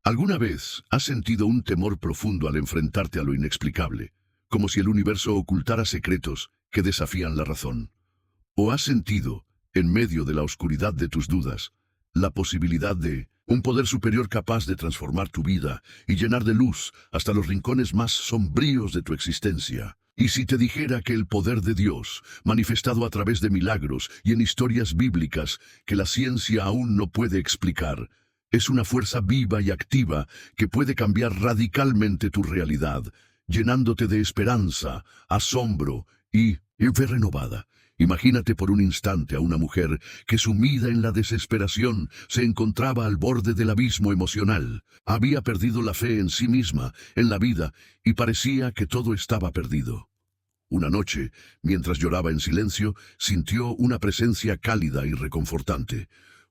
¿Alguna vez has sentido un temor profundo al enfrentarte a lo inexplicable, como si el universo ocultara secretos que desafían la razón? ¿O has sentido, en medio de la oscuridad de tus dudas, la posibilidad de un poder superior capaz de transformar tu vida y llenar de luz hasta los rincones más sombríos de tu existencia? Y si te dijera que el poder de Dios, manifestado a través de milagros y en historias bíblicas que la ciencia aún no puede explicar, es una fuerza viva y activa que puede cambiar radicalmente tu realidad, llenándote de esperanza, asombro y fe renovada? Imagínate por un instante a una mujer que, sumida en la desesperación, se encontraba al borde del abismo emocional. Había perdido la fe en sí misma, en la vida, y parecía que todo estaba perdido. Una noche, mientras lloraba en silencio, sintió una presencia cálida y reconfortante.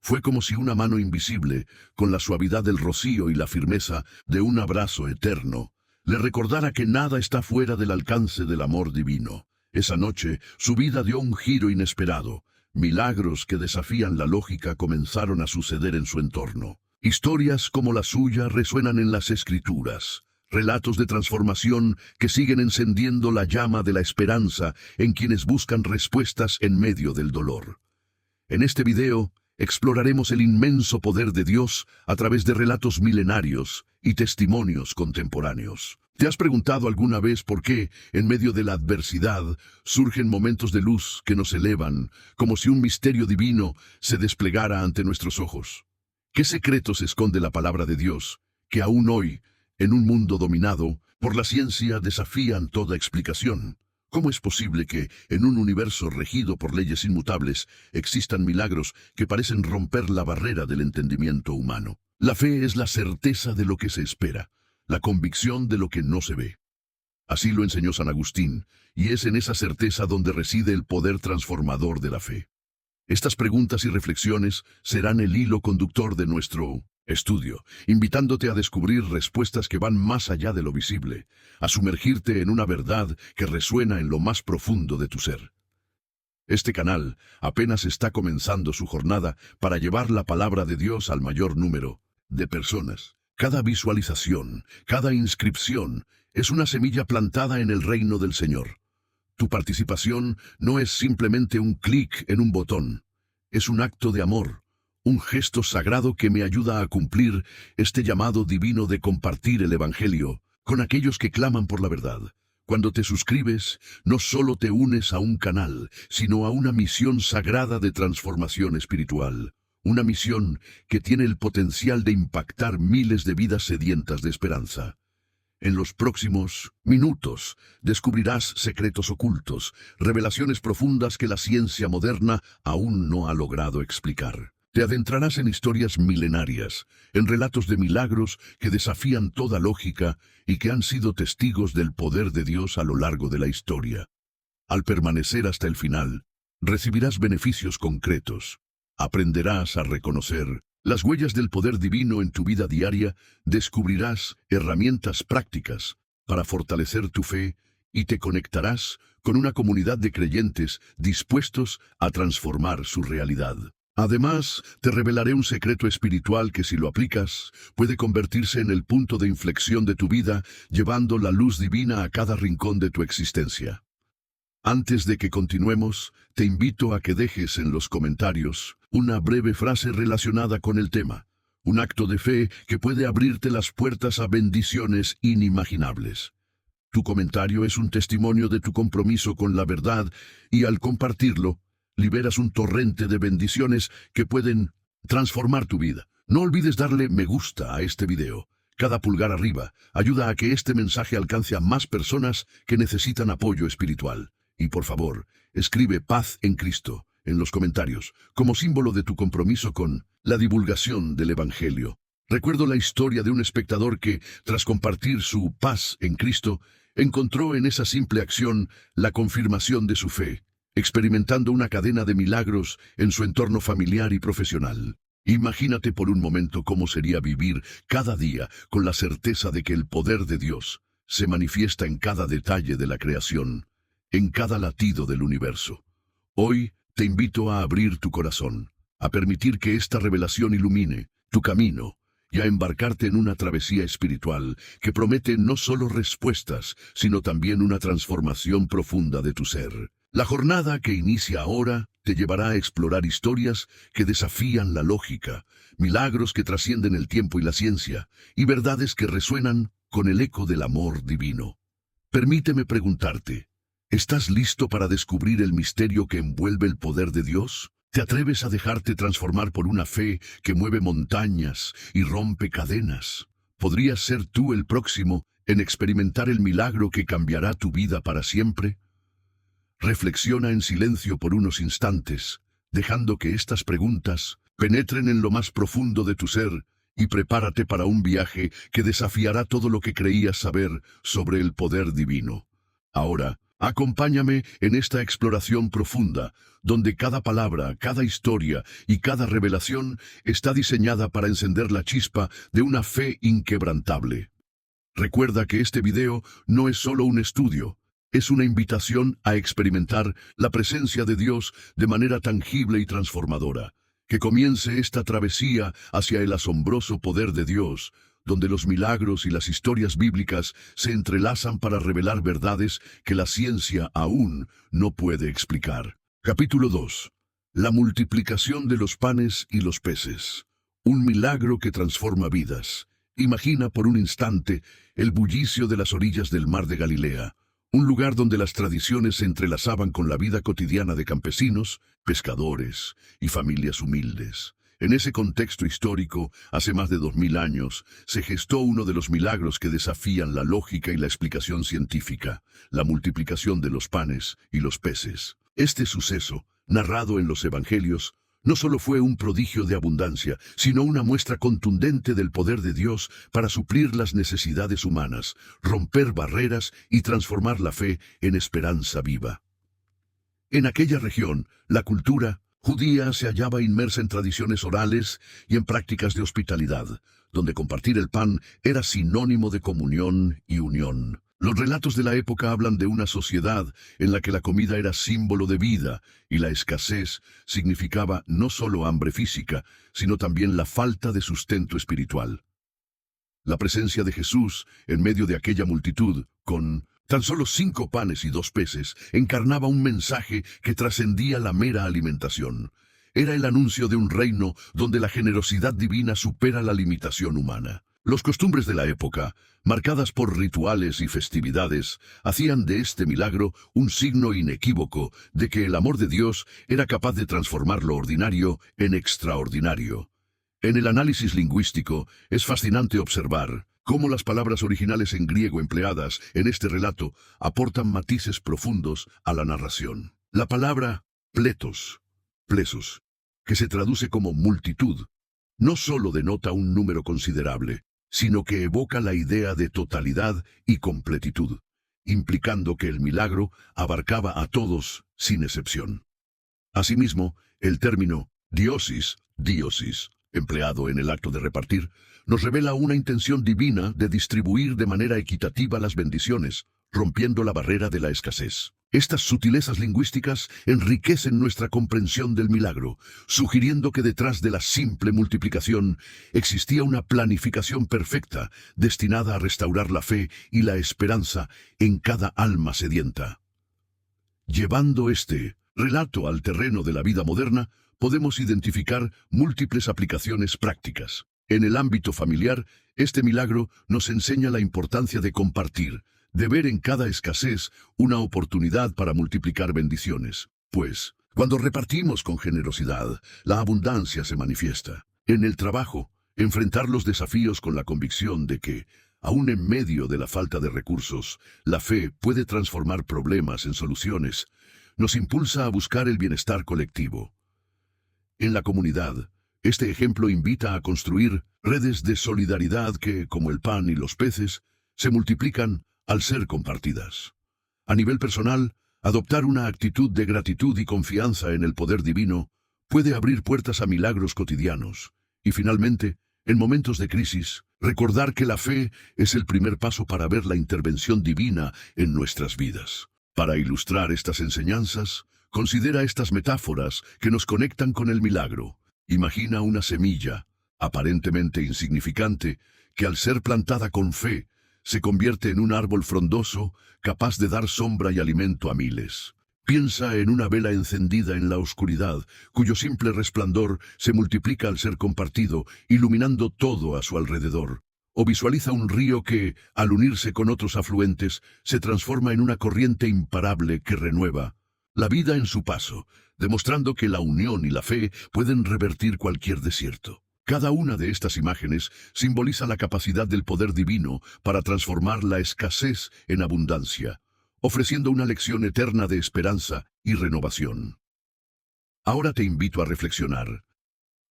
Fue como si una mano invisible, con la suavidad del rocío y la firmeza de un abrazo eterno, le recordara que nada está fuera del alcance del amor divino. Esa noche, su vida dio un giro inesperado. Milagros que desafían la lógica comenzaron a suceder en su entorno. Historias como la suya resuenan en las Escrituras. Relatos de transformación que siguen encendiendo la llama de la esperanza en quienes buscan respuestas en medio del dolor. En este video, exploraremos el inmenso poder de Dios a través de relatos milenarios y testimonios contemporáneos. ¿Te has preguntado alguna vez por qué, en medio de la adversidad, surgen momentos de luz que nos elevan, como si un misterio divino se desplegara ante nuestros ojos? ¿Qué secretos esconde la palabra de Dios, que aún hoy, en un mundo dominado por la ciencia, desafían toda explicación? ¿Cómo es posible que, en un universo regido por leyes inmutables, existan milagros que parecen romper la barrera del entendimiento humano? La fe es la certeza de lo que se espera, la convicción de lo que no se ve. Así lo enseñó San Agustín, y es en esa certeza donde reside el poder transformador de la fe. Estas preguntas y reflexiones serán el hilo conductor de nuestro estudio, invitándote a descubrir respuestas que van más allá de lo visible, a sumergirte en una verdad que resuena en lo más profundo de tu ser. Este canal apenas está comenzando su jornada para llevar la palabra de Dios al mayor número de personas. Cada visualización, cada inscripción, es una semilla plantada en el reino del Señor. Tu participación no es simplemente un clic en un botón, es un acto de amor, un gesto sagrado que me ayuda a cumplir este llamado divino de compartir el Evangelio con aquellos que claman por la verdad. Cuando te suscribes, no solo te unes a un canal, sino a una misión sagrada de transformación espiritual. Una misión que tiene el potencial de impactar miles de vidas sedientas de esperanza. En los próximos minutos descubrirás secretos ocultos, revelaciones profundas que la ciencia moderna aún no ha logrado explicar. Te adentrarás en historias milenarias, en relatos de milagros que desafían toda lógica y que han sido testigos del poder de Dios a lo largo de la historia. Al permanecer hasta el final, recibirás beneficios concretos. Aprenderás a reconocer las huellas del poder divino en tu vida diaria, descubrirás herramientas prácticas para fortalecer tu fe y te conectarás con una comunidad de creyentes dispuestos a transformar su realidad. Además, te revelaré un secreto espiritual que, si lo aplicas, puede convertirse en el punto de inflexión de tu vida, llevando la luz divina a cada rincón de tu existencia. Antes de que continuemos, te invito a que dejes en los comentarios una breve frase relacionada con el tema, un acto de fe que puede abrirte las puertas a bendiciones inimaginables. Tu comentario es un testimonio de tu compromiso con la verdad y, al compartirlo, liberas un torrente de bendiciones que pueden transformar tu vida. No olvides darle me gusta a este video. Cada pulgar arriba ayuda a que este mensaje alcance a más personas que necesitan apoyo espiritual. Y por favor, escribe paz en Cristo en los comentarios, como símbolo de tu compromiso con la divulgación del Evangelio. Recuerdo la historia de un espectador que, tras compartir su paz en Cristo, encontró en esa simple acción la confirmación de su fe, experimentando una cadena de milagros en su entorno familiar y profesional. Imagínate por un momento cómo sería vivir cada día con la certeza de que el poder de Dios se manifiesta en cada detalle de la creación, en cada latido del universo. Hoy te invito a abrir tu corazón, a permitir que esta revelación ilumine tu camino y a embarcarte en una travesía espiritual que promete no solo respuestas, sino también una transformación profunda de tu ser. La jornada que inicia ahora te llevará a explorar historias que desafían la lógica, milagros que trascienden el tiempo y la ciencia, y verdades que resuenan con el eco del amor divino. Permíteme preguntarte, ¿estás listo para descubrir el misterio que envuelve el poder de Dios? ¿Te atreves a dejarte transformar por una fe que mueve montañas y rompe cadenas? ¿Podrías ser tú el próximo en experimentar el milagro que cambiará tu vida para siempre? Reflexiona en silencio por unos instantes, dejando que estas preguntas penetren en lo más profundo de tu ser, y prepárate para un viaje que desafiará todo lo que creías saber sobre el poder divino. Ahora, acompáñame en esta exploración profunda, donde cada palabra, cada historia y cada revelación está diseñada para encender la chispa de una fe inquebrantable. Recuerda que este video no es solo un estudio, es una invitación a experimentar la presencia de Dios de manera tangible y transformadora. Que comience esta travesía hacia el asombroso poder de Dios, donde los milagros y las historias bíblicas se entrelazan para revelar verdades que la ciencia aún no puede explicar. Capítulo 2. La multiplicación de los panes y los peces. Un milagro que transforma vidas. Imagina por un instante el bullicio de las orillas del mar de Galilea, un lugar donde las tradiciones se entrelazaban con la vida cotidiana de campesinos, pescadores y familias humildes. En ese contexto histórico, hace más de 2000 años, se gestó uno de los milagros que desafían la lógica y la explicación científica, la multiplicación de los panes y los peces. Este suceso, narrado en los Evangelios, no solo fue un prodigio de abundancia, sino una muestra contundente del poder de Dios para suplir las necesidades humanas, romper barreras y transformar la fe en esperanza viva. En aquella región, la cultura judía se hallaba inmersa en tradiciones orales y en prácticas de hospitalidad, donde compartir el pan era sinónimo de comunión y unión. Los relatos de la época hablan de una sociedad en la que la comida era símbolo de vida y la escasez significaba no solo hambre física, sino también la falta de sustento espiritual. La presencia de Jesús en medio de aquella multitud, con tan solo 5 panes y 2 peces, encarnaba un mensaje que trascendía la mera alimentación. Era el anuncio de un reino donde la generosidad divina supera la limitación humana. Los costumbres de la época, marcadas por rituales y festividades, hacían de este milagro un signo inequívoco de que el amor de Dios era capaz de transformar lo ordinario en extraordinario. En el análisis lingüístico, es fascinante observar cómo las palabras originales en griego empleadas en este relato aportan matices profundos a la narración. La palabra pletos, plesos, que se traduce como multitud, no solo denota un número considerable, sino que evoca la idea de totalidad y completitud, implicando que el milagro abarcaba a todos sin excepción. Asimismo, el término diosis, empleado en el acto de repartir, nos revela una intención divina de distribuir de manera equitativa las bendiciones, rompiendo la barrera de la escasez. Estas sutilezas lingüísticas enriquecen nuestra comprensión del milagro, sugiriendo que detrás de la simple multiplicación existía una planificación perfecta, destinada a restaurar la fe y la esperanza en cada alma sedienta. Llevando este relato al terreno de la vida moderna, podemos identificar múltiples aplicaciones prácticas. En el ámbito familiar, este milagro nos enseña la importancia de compartir, de ver en cada escasez una oportunidad para multiplicar bendiciones. Pues, cuando repartimos con generosidad, la abundancia se manifiesta. En el trabajo, enfrentar los desafíos con la convicción de que, aún en medio de la falta de recursos, la fe puede transformar problemas en soluciones, nos impulsa a buscar el bienestar colectivo. En la comunidad, este ejemplo invita a construir redes de solidaridad que, como el pan y los peces, se multiplican al ser compartidas. A nivel personal, adoptar una actitud de gratitud y confianza en el poder divino puede abrir puertas a milagros cotidianos. Y finalmente, en momentos de crisis, recordar que la fe es el primer paso para ver la intervención divina en nuestras vidas. Para ilustrar estas enseñanzas, considera estas metáforas que nos conectan con el milagro. Imagina una semilla, aparentemente insignificante, que al ser plantada con fe, se convierte en un árbol frondoso capaz de dar sombra y alimento a miles. Piensa en una vela encendida en la oscuridad, cuyo simple resplandor se multiplica al ser compartido, iluminando todo a su alrededor. O visualiza un río que, al unirse con otros afluentes, se transforma en una corriente imparable que renueva la vida en su paso, demostrando que la unión y la fe pueden revertir cualquier desierto. Cada una de estas imágenes simboliza la capacidad del poder divino para transformar la escasez en abundancia, ofreciendo una lección eterna de esperanza y renovación. Ahora te invito a reflexionar.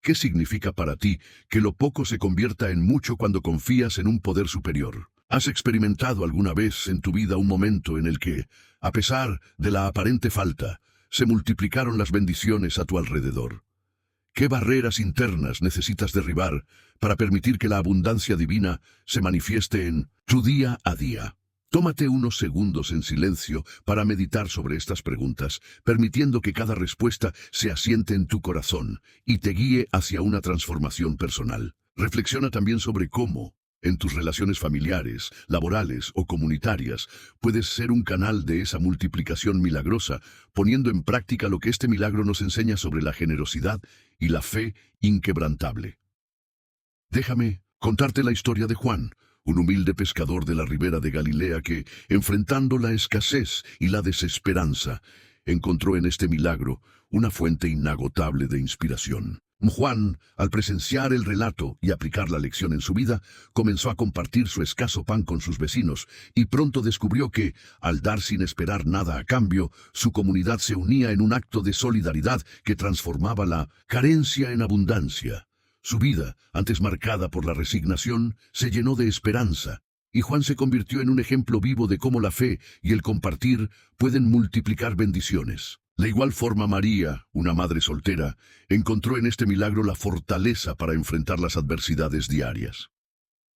¿Qué significa para ti que lo poco se convierta en mucho cuando confías en un poder superior? ¿Has experimentado alguna vez en tu vida un momento en el que, a pesar de la aparente falta, se multiplicaron las bendiciones a tu alrededor? ¿Qué barreras internas necesitas derribar para permitir que la abundancia divina se manifieste en tu día a día? Tómate unos segundos en silencio para meditar sobre estas preguntas, permitiendo que cada respuesta se asiente en tu corazón y te guíe hacia una transformación personal. Reflexiona también sobre cómo, en tus relaciones familiares, laborales o comunitarias, puedes ser un canal de esa multiplicación milagrosa, poniendo en práctica lo que este milagro nos enseña sobre la generosidad y la fe inquebrantable. Déjame contarte la historia de Juan, un humilde pescador de la ribera de Galilea que, enfrentando la escasez y la desesperanza, encontró en este milagro una fuente inagotable de inspiración. Juan, al presenciar el relato y aplicar la lección en su vida, comenzó a compartir su escaso pan con sus vecinos y pronto descubrió que, al dar sin esperar nada a cambio, su comunidad se unía en un acto de solidaridad que transformaba la carencia en abundancia. Su vida, antes marcada por la resignación, se llenó de esperanza, y Juan se convirtió en un ejemplo vivo de cómo la fe y el compartir pueden multiplicar bendiciones. De igual forma, María, una madre soltera, encontró en este milagro la fortaleza para enfrentar las adversidades diarias.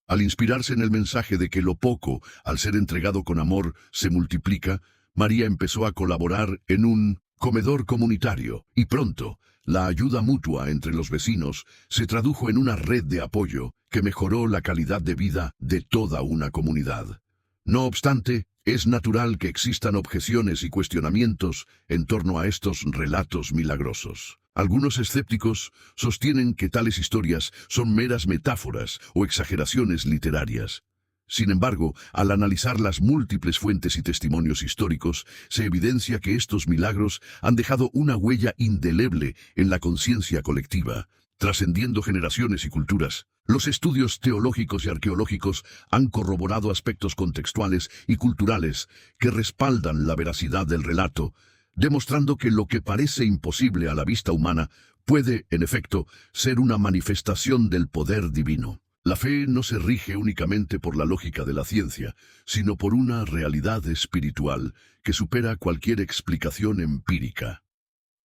Al inspirarse en el mensaje de que lo poco, al ser entregado con amor, se multiplica, María empezó a colaborar en un comedor comunitario, y pronto, la ayuda mutua entre los vecinos se tradujo en una red de apoyo que mejoró la calidad de vida de toda una comunidad. No obstante, es natural que existan objeciones y cuestionamientos en torno a estos relatos milagrosos. Algunos escépticos sostienen que tales historias son meras metáforas o exageraciones literarias. Sin embargo, al analizar las múltiples fuentes y testimonios históricos, se evidencia que estos milagros han dejado una huella indeleble en la conciencia colectiva, trascendiendo generaciones y culturas. Los estudios teológicos y arqueológicos han corroborado aspectos contextuales y culturales que respaldan la veracidad del relato, demostrando que lo que parece imposible a la vista humana puede, en efecto, ser una manifestación del poder divino. La fe no se rige únicamente por la lógica de la ciencia, sino por una realidad espiritual que supera cualquier explicación empírica.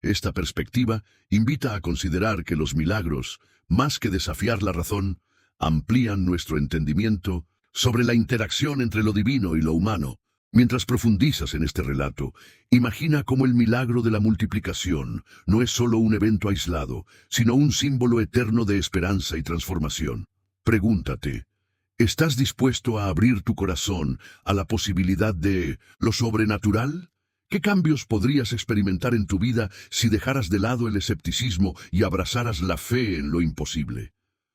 Esta perspectiva invita a considerar que los milagros, más que desafiar la razón, amplían nuestro entendimiento sobre la interacción entre lo divino y lo humano. Mientras profundizas en este relato, imagina cómo el milagro de la multiplicación no es solo un evento aislado, sino un símbolo eterno de esperanza y transformación. Pregúntate, ¿estás dispuesto a abrir tu corazón a la posibilidad de lo sobrenatural? ¿Qué cambios podrías experimentar en tu vida si dejaras de lado el escepticismo y abrazaras la fe en lo imposible?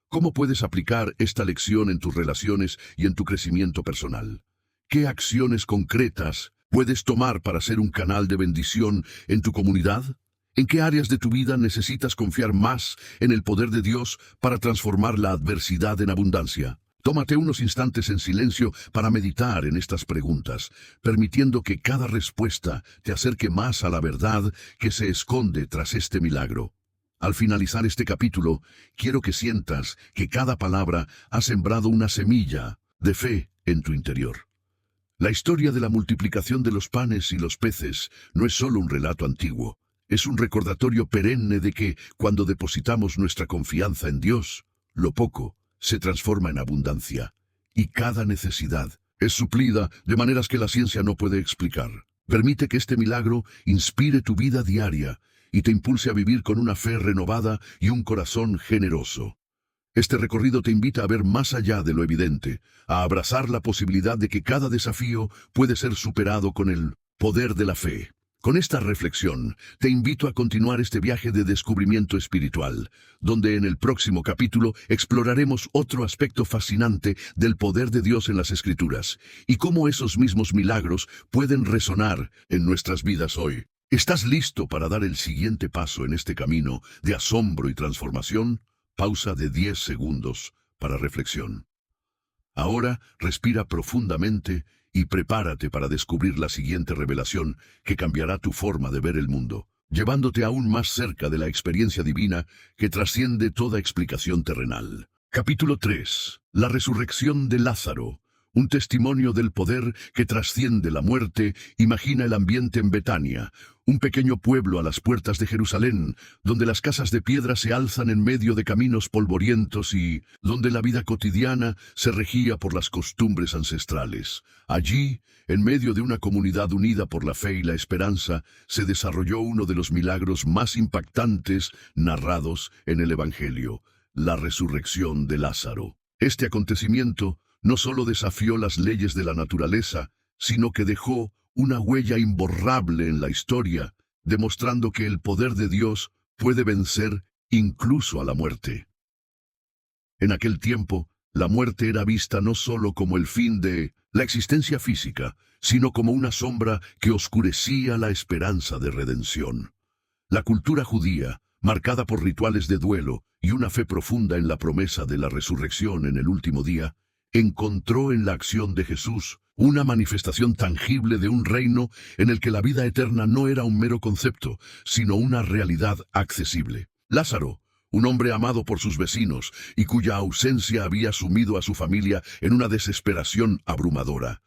¿Cómo puedes aplicar esta lección en tus relaciones y en tu crecimiento personal? ¿Qué acciones concretas puedes tomar para ser un canal de bendición en tu comunidad? ¿En qué áreas de tu vida necesitas confiar más en el poder de Dios para transformar la adversidad en abundancia? Tómate unos instantes en silencio para meditar en estas preguntas, permitiendo que cada respuesta te acerque más a la verdad que se esconde tras este milagro. Al finalizar este capítulo, quiero que sientas que cada palabra ha sembrado una semilla de fe en tu interior. La historia de la multiplicación de los panes y los peces no es solo un relato antiguo, es un recordatorio perenne de que, cuando depositamos nuestra confianza en Dios, lo poco se transforma en abundancia, y cada necesidad es suplida de maneras que la ciencia no puede explicar. Permite que este milagro inspire tu vida diaria y te impulse a vivir con una fe renovada y un corazón generoso. Este recorrido te invita a ver más allá de lo evidente, a abrazar la posibilidad de que cada desafío puede ser superado con el poder de la fe. Con esta reflexión, te invito a continuar este viaje de descubrimiento espiritual, donde en el próximo capítulo exploraremos otro aspecto fascinante del poder de Dios en las Escrituras, y cómo esos mismos milagros pueden resonar en nuestras vidas hoy. ¿Estás listo para dar el siguiente paso en este camino de asombro y transformación? Pausa de 10 segundos para reflexión. Ahora respira profundamente y prepárate para descubrir la siguiente revelación que cambiará tu forma de ver el mundo, llevándote aún más cerca de la experiencia divina que trasciende toda explicación terrenal. Capítulo 3. La resurrección de Lázaro. Un testimonio del poder que trasciende la muerte. Imagina el ambiente en Betania, un pequeño pueblo a las puertas de Jerusalén, donde las casas de piedra se alzan en medio de caminos polvorientos y donde la vida cotidiana se regía por las costumbres ancestrales. Allí, en medio de una comunidad unida por la fe y la esperanza, se desarrolló uno de los milagros más impactantes narrados en el Evangelio, la resurrección de Lázaro. Este acontecimiento no solo desafió las leyes de la naturaleza, sino que dejó una huella imborrable en la historia, demostrando que el poder de Dios puede vencer incluso a la muerte. En aquel tiempo, la muerte era vista no solo como el fin de la existencia física, sino como una sombra que oscurecía la esperanza de redención. La cultura judía, marcada por rituales de duelo y una fe profunda en la promesa de la resurrección en el último día, encontró en la acción de Jesús una manifestación tangible de un reino en el que la vida eterna no era un mero concepto, sino una realidad accesible. Lázaro, un hombre amado por sus vecinos y cuya ausencia había sumido a su familia en una desesperación abrumadora,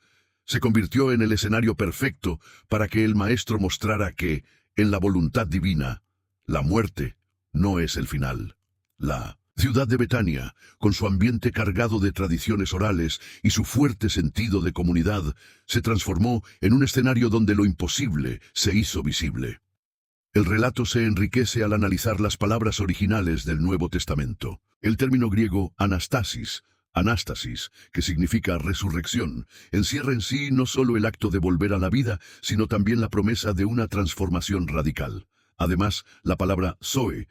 se convirtió en el escenario perfecto para que el Maestro mostrara que, en la voluntad divina, la muerte no es el final. La ciudad de Betania, con su ambiente cargado de tradiciones orales y su fuerte sentido de comunidad, se transformó en un escenario donde lo imposible se hizo visible. El relato se enriquece al analizar las palabras originales del Nuevo Testamento. El término griego anastasis, que significa resurrección, encierra en sí no solo el acto de volver a la vida, sino también la promesa de una transformación radical. Además, la palabra zoe,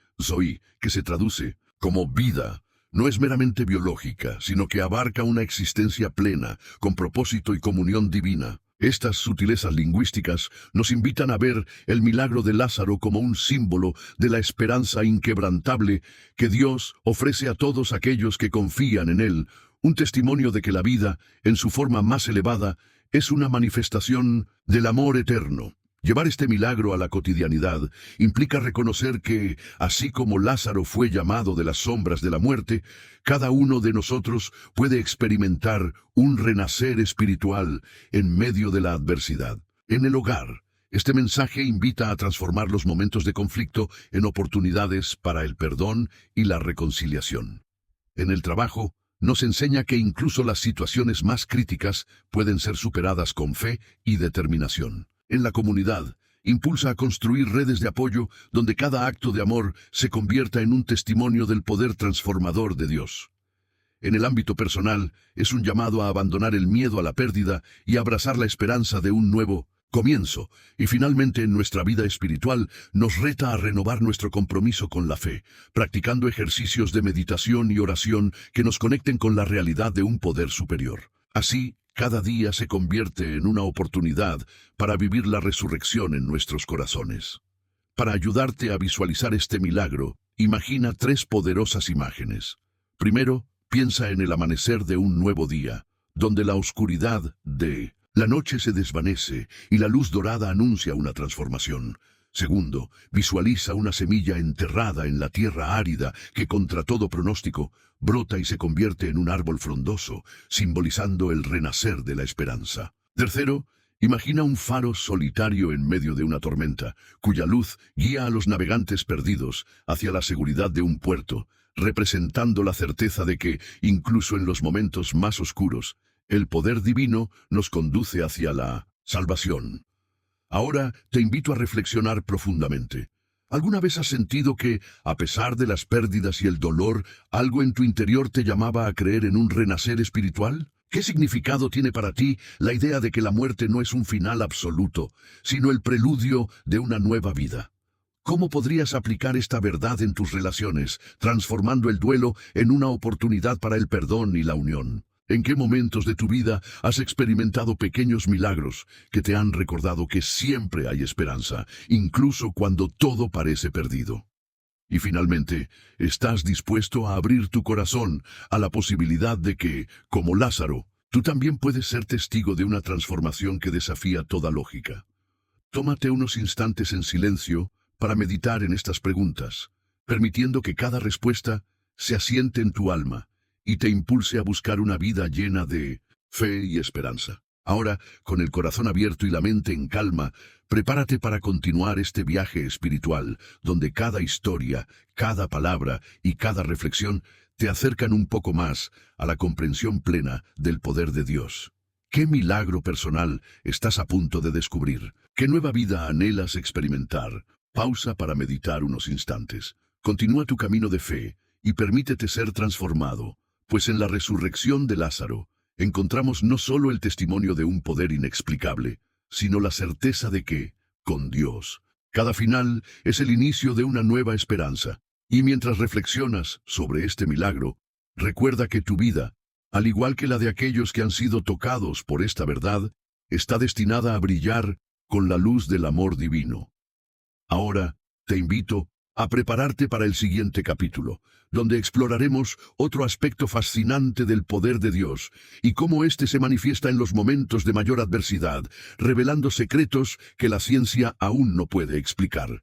que se traduce como vida, no es meramente biológica, sino que abarca una existencia plena, con propósito y comunión divina. Estas sutilezas lingüísticas nos invitan a ver el milagro de Lázaro como un símbolo de la esperanza inquebrantable que Dios ofrece a todos aquellos que confían en Él, un testimonio de que la vida, en su forma más elevada, es una manifestación del amor eterno. Llevar este milagro a la cotidianidad implica reconocer que, así como Lázaro fue llamado de las sombras de la muerte, cada uno de nosotros puede experimentar un renacer espiritual en medio de la adversidad. En el hogar, este mensaje invita a transformar los momentos de conflicto en oportunidades para el perdón y la reconciliación. En el trabajo, nos enseña que incluso las situaciones más críticas pueden ser superadas con fe y determinación. En la comunidad, impulsa a construir redes de apoyo donde cada acto de amor se convierta en un testimonio del poder transformador de Dios. En el ámbito personal, es un llamado a abandonar el miedo a la pérdida y abrazar la esperanza de un nuevo comienzo. Y finalmente, en nuestra vida espiritual, nos reta a renovar nuestro compromiso con la fe, practicando ejercicios de meditación y oración que nos conecten con la realidad de un poder superior. Así, cada día se convierte en una oportunidad para vivir la resurrección en nuestros corazones. Para ayudarte a visualizar este milagro, imagina 3 poderosas imágenes. Primero, piensa en el amanecer de un nuevo día, donde la oscuridad de la noche se desvanece y la luz dorada anuncia una transformación. Segundo, visualiza una semilla enterrada en la tierra árida que, contra todo pronóstico, brota y se convierte en un árbol frondoso, simbolizando el renacer de la esperanza. Tercero, imagina un faro solitario en medio de una tormenta, cuya luz guía a los navegantes perdidos hacia la seguridad de un puerto, representando la certeza de que, incluso en los momentos más oscuros, el poder divino nos conduce hacia la salvación. Ahora te invito a reflexionar profundamente. ¿Alguna vez has sentido que, a pesar de las pérdidas y el dolor, algo en tu interior te llamaba a creer en un renacer espiritual? ¿Qué significado tiene para ti la idea de que la muerte no es un final absoluto, sino el preludio de una nueva vida? ¿Cómo podrías aplicar esta verdad en tus relaciones, transformando el duelo en una oportunidad para el perdón y la unión? ¿En qué momentos de tu vida has experimentado pequeños milagros que te han recordado que siempre hay esperanza, incluso cuando todo parece perdido? Y finalmente, ¿estás dispuesto a abrir tu corazón a la posibilidad de que, como Lázaro, tú también puedes ser testigo de una transformación que desafía toda lógica? Tómate unos instantes en silencio para meditar en estas preguntas, permitiendo que cada respuesta se asiente en tu alma y te impulse a buscar una vida llena de fe y esperanza. Ahora, con el corazón abierto y la mente en calma, prepárate para continuar este viaje espiritual, donde cada historia, cada palabra y cada reflexión te acercan un poco más a la comprensión plena del poder de Dios. ¿Qué milagro personal estás a punto de descubrir? ¿Qué nueva vida anhelas experimentar? Pausa para meditar unos instantes. Continúa tu camino de fe y permítete ser transformado, pues en la resurrección de Lázaro encontramos no solo el testimonio de un poder inexplicable, sino la certeza de que, con Dios, cada final es el inicio de una nueva esperanza. Y mientras reflexionas sobre este milagro, recuerda que tu vida, al igual que la de aquellos que han sido tocados por esta verdad, está destinada a brillar con la luz del amor divino. Ahora, te invito a prepararte para el siguiente capítulo, donde exploraremos otro aspecto fascinante del poder de Dios y cómo éste se manifiesta en los momentos de mayor adversidad, revelando secretos que la ciencia aún no puede explicar.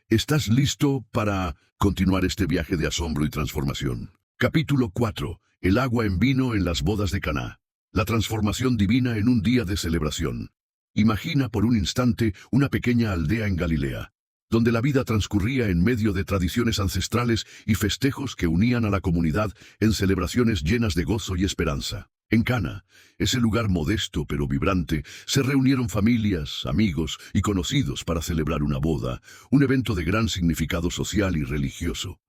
¿Estás listo para continuar este viaje de asombro y transformación? Capítulo 4. El agua en vino en las bodas de Caná. La transformación divina en un día de celebración. Imagina por un instante una pequeña aldea en Galilea, donde la vida transcurría en medio de tradiciones ancestrales y festejos que unían a la comunidad en celebraciones llenas de gozo y esperanza. En Cana, ese lugar modesto pero vibrante, se reunieron familias, amigos y conocidos para celebrar una boda, un evento de gran significado social y religioso.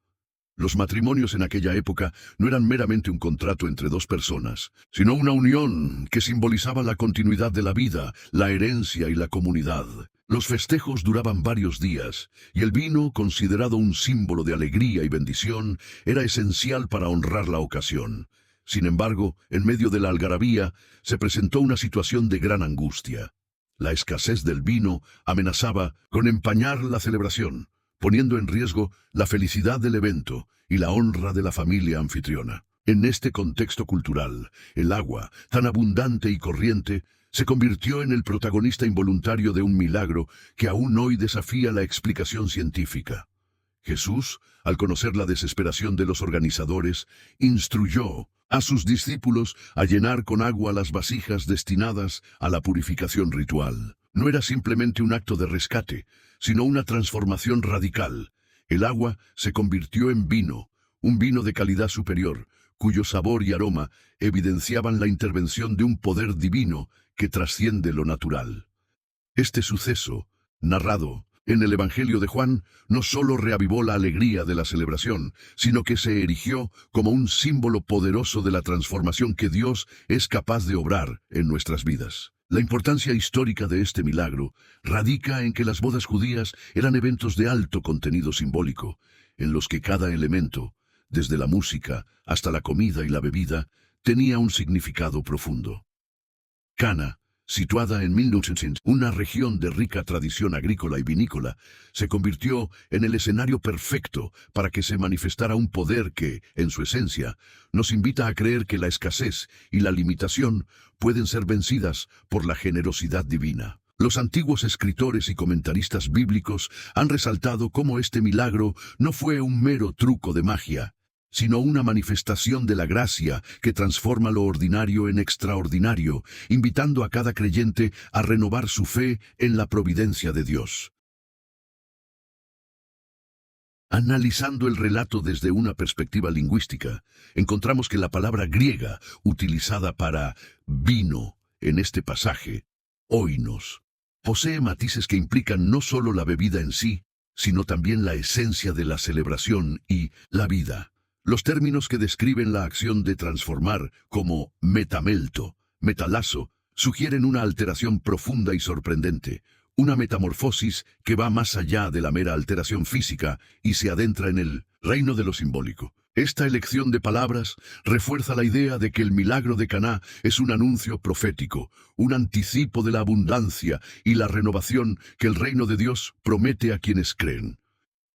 Los matrimonios en aquella época no eran meramente un contrato entre dos personas, sino una unión que simbolizaba la continuidad de la vida, la herencia y la comunidad. Los festejos duraban varios días, y el vino, considerado un símbolo de alegría y bendición, era esencial para honrar la ocasión. Sin embargo, en medio de la algarabía, se presentó una situación de gran angustia. La escasez del vino amenazaba con empañar la celebración, poniendo en riesgo la felicidad del evento y la honra de la familia anfitriona. En este contexto cultural, el agua, tan abundante y corriente, se convirtió en el protagonista involuntario de un milagro que aún hoy desafía la explicación científica. Jesús, al conocer la desesperación de los organizadores, instruyó a sus discípulos a llenar con agua las vasijas destinadas a la purificación ritual. No era simplemente un acto de rescate, sino una transformación radical. El agua se convirtió en vino, un vino de calidad superior, cuyo sabor y aroma evidenciaban la intervención de un poder divino que trasciende lo natural. Este suceso, narrado en el Evangelio de Juan, no solo reavivó la alegría de la celebración, sino que se erigió como un símbolo poderoso de la transformación que Dios es capaz de obrar en nuestras vidas. La importancia histórica de este milagro radica en que las bodas judías eran eventos de alto contenido simbólico, en los que cada elemento, desde la música hasta la comida y la bebida, tenía un significado profundo. Cana, situada en 1900, una región de rica tradición agrícola y vinícola, se convirtió en el escenario perfecto para que se manifestara un poder que, en su esencia, nos invita a creer que la escasez y la limitación pueden ser vencidas por la generosidad divina. Los antiguos escritores y comentaristas bíblicos han resaltado cómo este milagro no fue un mero truco de magia, sino una manifestación de la gracia que transforma lo ordinario en extraordinario, invitando a cada creyente a renovar su fe en la providencia de Dios. Analizando el relato desde una perspectiva lingüística, encontramos que la palabra griega utilizada para vino en este pasaje, oinos, posee matices que implican no solo la bebida en sí, sino también la esencia de la celebración y la vida. Los términos que describen la acción de transformar, como metamelto, metalazo, sugieren una alteración profunda y sorprendente, una metamorfosis que va más allá de la mera alteración física y se adentra en el reino de lo simbólico. Esta elección de palabras refuerza la idea de que el milagro de Caná es un anuncio profético, un anticipo de la abundancia y la renovación que el reino de Dios promete a quienes creen.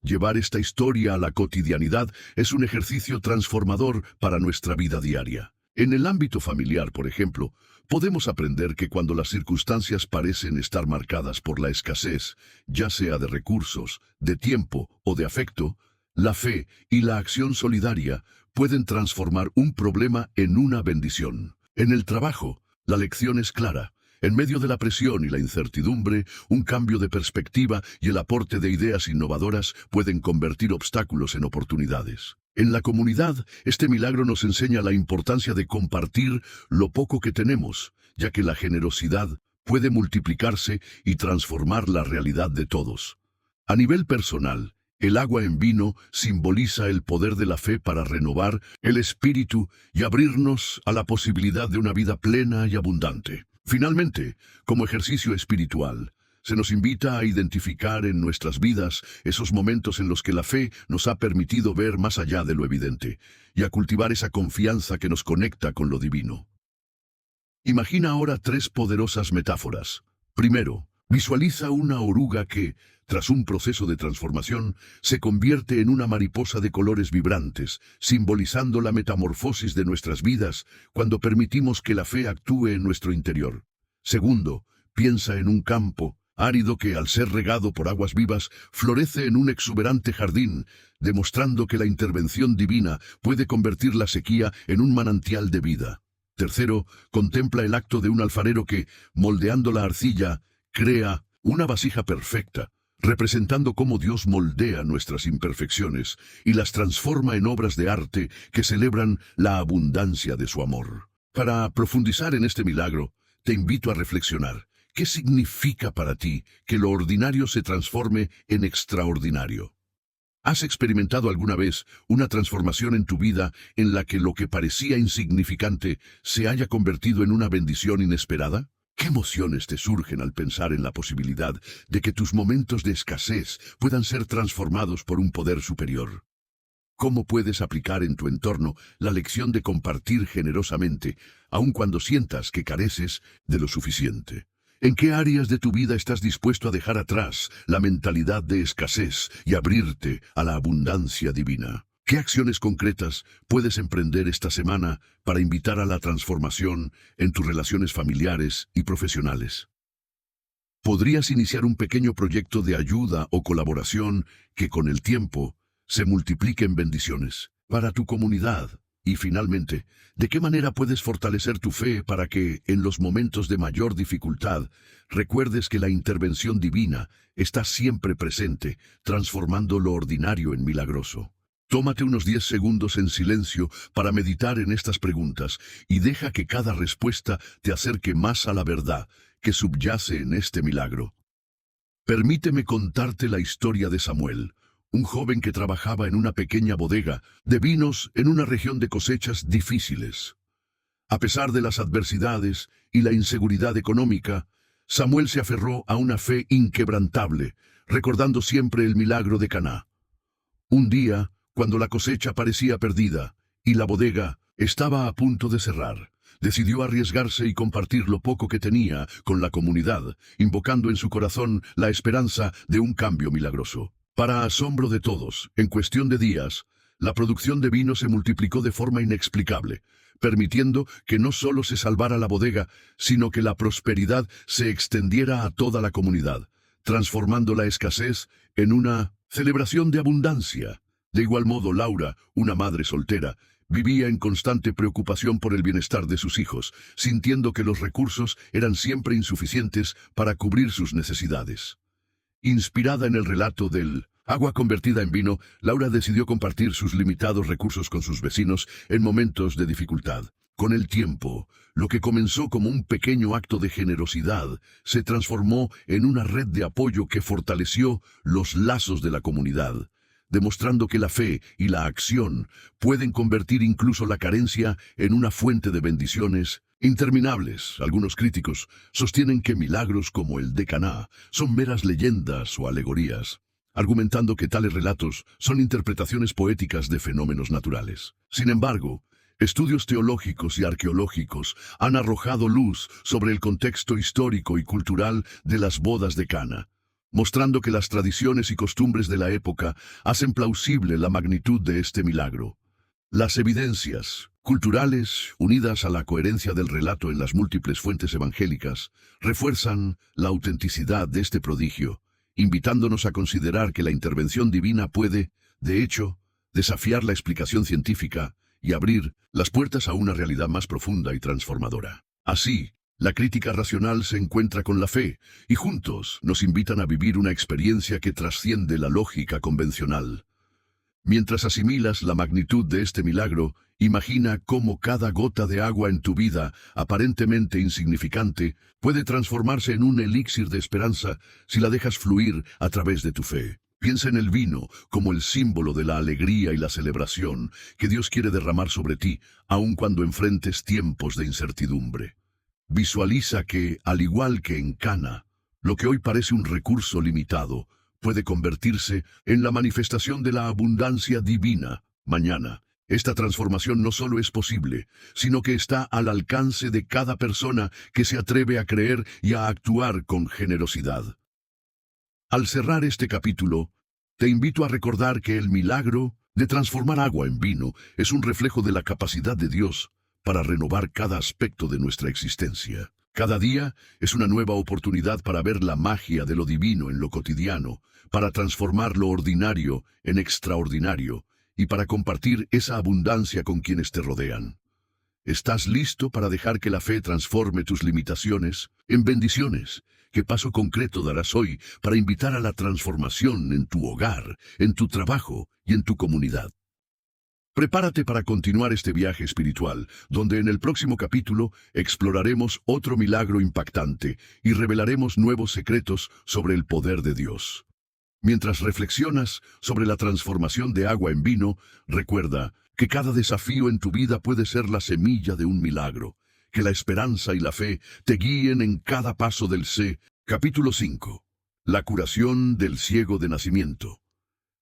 Llevar esta historia a la cotidianidad es un ejercicio transformador para nuestra vida diaria. En el ámbito familiar, por ejemplo, podemos aprender que cuando las circunstancias parecen estar marcadas por la escasez, ya sea de recursos, de tiempo o de afecto, la fe y la acción solidaria pueden transformar un problema en una bendición. En el trabajo, la lección es clara. En medio de la presión y la incertidumbre, un cambio de perspectiva y el aporte de ideas innovadoras pueden convertir obstáculos en oportunidades. En la comunidad, este milagro nos enseña la importancia de compartir lo poco que tenemos, ya que la generosidad puede multiplicarse y transformar la realidad de todos. A nivel personal, el agua en vino simboliza el poder de la fe para renovar el espíritu y abrirnos a la posibilidad de una vida plena y abundante. Finalmente, como ejercicio espiritual, se nos invita a identificar en nuestras vidas esos momentos en los que la fe nos ha permitido ver más allá de lo evidente y a cultivar esa confianza que nos conecta con lo divino. Imagina ahora 3 poderosas metáforas. Primero, visualiza una oruga que, tras un proceso de transformación, se convierte en una mariposa de colores vibrantes, simbolizando la metamorfosis de nuestras vidas cuando permitimos que la fe actúe en nuestro interior. Segundo, piensa en un campo árido que, al ser regado por aguas vivas, florece en un exuberante jardín, demostrando que la intervención divina puede convertir la sequía en un manantial de vida. Tercero, contempla el acto de un alfarero que, moldeando la arcilla, crea una vasija perfecta, representando cómo Dios moldea nuestras imperfecciones y las transforma en obras de arte que celebran la abundancia de su amor. Para profundizar en este milagro, te invito a reflexionar. ¿Qué significa para ti que lo ordinario se transforme en extraordinario? ¿Has experimentado alguna vez una transformación en tu vida en la que lo que parecía insignificante se haya convertido en una bendición inesperada? ¿Qué emociones te surgen al pensar en la posibilidad de que tus momentos de escasez puedan ser transformados por un poder superior? ¿Cómo puedes aplicar en tu entorno la lección de compartir generosamente, aun cuando sientas que careces de lo suficiente? ¿En qué áreas de tu vida estás dispuesto a dejar atrás la mentalidad de escasez y abrirte a la abundancia divina? ¿Qué acciones concretas puedes emprender esta semana para invitar a la transformación en tus relaciones familiares y profesionales? Podrías iniciar un pequeño proyecto de ayuda o colaboración que con el tiempo se multiplique en bendiciones para tu comunidad. Y finalmente, ¿de qué manera puedes fortalecer tu fe para que, en los momentos de mayor dificultad, recuerdes que la intervención divina está siempre presente, transformando lo ordinario en milagroso? Tómate unos 10 segundos en silencio para meditar en estas preguntas y deja que cada respuesta te acerque más a la verdad que subyace en este milagro. Permíteme contarte la historia de Samuel, un joven que trabajaba en una pequeña bodega de vinos en una región de cosechas difíciles. A pesar de las adversidades y la inseguridad económica, Samuel se aferró a una fe inquebrantable, recordando siempre el milagro de Caná. Un día, cuando la cosecha parecía perdida y la bodega estaba a punto de cerrar, decidió arriesgarse y compartir lo poco que tenía con la comunidad, invocando en su corazón la esperanza de un cambio milagroso. Para asombro de todos, en cuestión de días, la producción de vino se multiplicó de forma inexplicable, permitiendo que no solo se salvara la bodega, sino que la prosperidad se extendiera a toda la comunidad, transformando la escasez en una celebración de abundancia. De igual modo, Laura, una madre soltera, vivía en constante preocupación por el bienestar de sus hijos, sintiendo que los recursos eran siempre insuficientes para cubrir sus necesidades. Inspirada en el relato del agua convertida en vino, Laura decidió compartir sus limitados recursos con sus vecinos en momentos de dificultad. Con el tiempo, lo que comenzó como un pequeño acto de generosidad se transformó en una red de apoyo que fortaleció los lazos de la comunidad, demostrando que la fe y la acción pueden convertir incluso la carencia en una fuente de bendiciones interminables. Algunos críticos sostienen que milagros como el de Caná son meras leyendas o alegorías, argumentando que tales relatos son interpretaciones poéticas de fenómenos naturales. Sin embargo, estudios teológicos y arqueológicos han arrojado luz sobre el contexto histórico y cultural de las bodas de Cana, mostrando que las tradiciones y costumbres de la época hacen plausible la magnitud de este milagro. Las evidencias culturales, unidas a la coherencia del relato en las múltiples fuentes evangélicas, refuerzan la autenticidad de este prodigio, invitándonos a considerar que la intervención divina puede, de hecho, desafiar la explicación científica y abrir las puertas a una realidad más profunda y transformadora. Así, la crítica racional se encuentra con la fe, y juntos nos invitan a vivir una experiencia que trasciende la lógica convencional. Mientras asimilas la magnitud de este milagro, imagina cómo cada gota de agua en tu vida, aparentemente insignificante, puede transformarse en un elixir de esperanza si la dejas fluir a través de tu fe. Piensa en el vino como el símbolo de la alegría y la celebración que Dios quiere derramar sobre ti, aun cuando enfrentes tiempos de incertidumbre. Visualiza que, al igual que en Cana, lo que hoy parece un recurso limitado puede convertirse en la manifestación de la abundancia divina mañana. Esta transformación no solo es posible, sino que está al alcance de cada persona que se atreve a creer y a actuar con generosidad. Al cerrar este capítulo, te invito a recordar que el milagro de transformar agua en vino es un reflejo de la capacidad de Dios para renovar cada aspecto de nuestra existencia. Cada día es una nueva oportunidad para ver la magia de lo divino en lo cotidiano, para transformar lo ordinario en extraordinario y para compartir esa abundancia con quienes te rodean. ¿Estás listo para dejar que la fe transforme tus limitaciones en bendiciones? ¿Qué paso concreto darás hoy para invitar a la transformación en tu hogar, en tu trabajo y en tu comunidad? Prepárate para continuar este viaje espiritual, donde en el próximo capítulo exploraremos otro milagro impactante y revelaremos nuevos secretos sobre el poder de Dios. Mientras reflexionas sobre la transformación de agua en vino, recuerda que cada desafío en tu vida puede ser la semilla de un milagro. Que la esperanza y la fe te guíen en cada paso del C. Capítulo 5. La curación del ciego de nacimiento.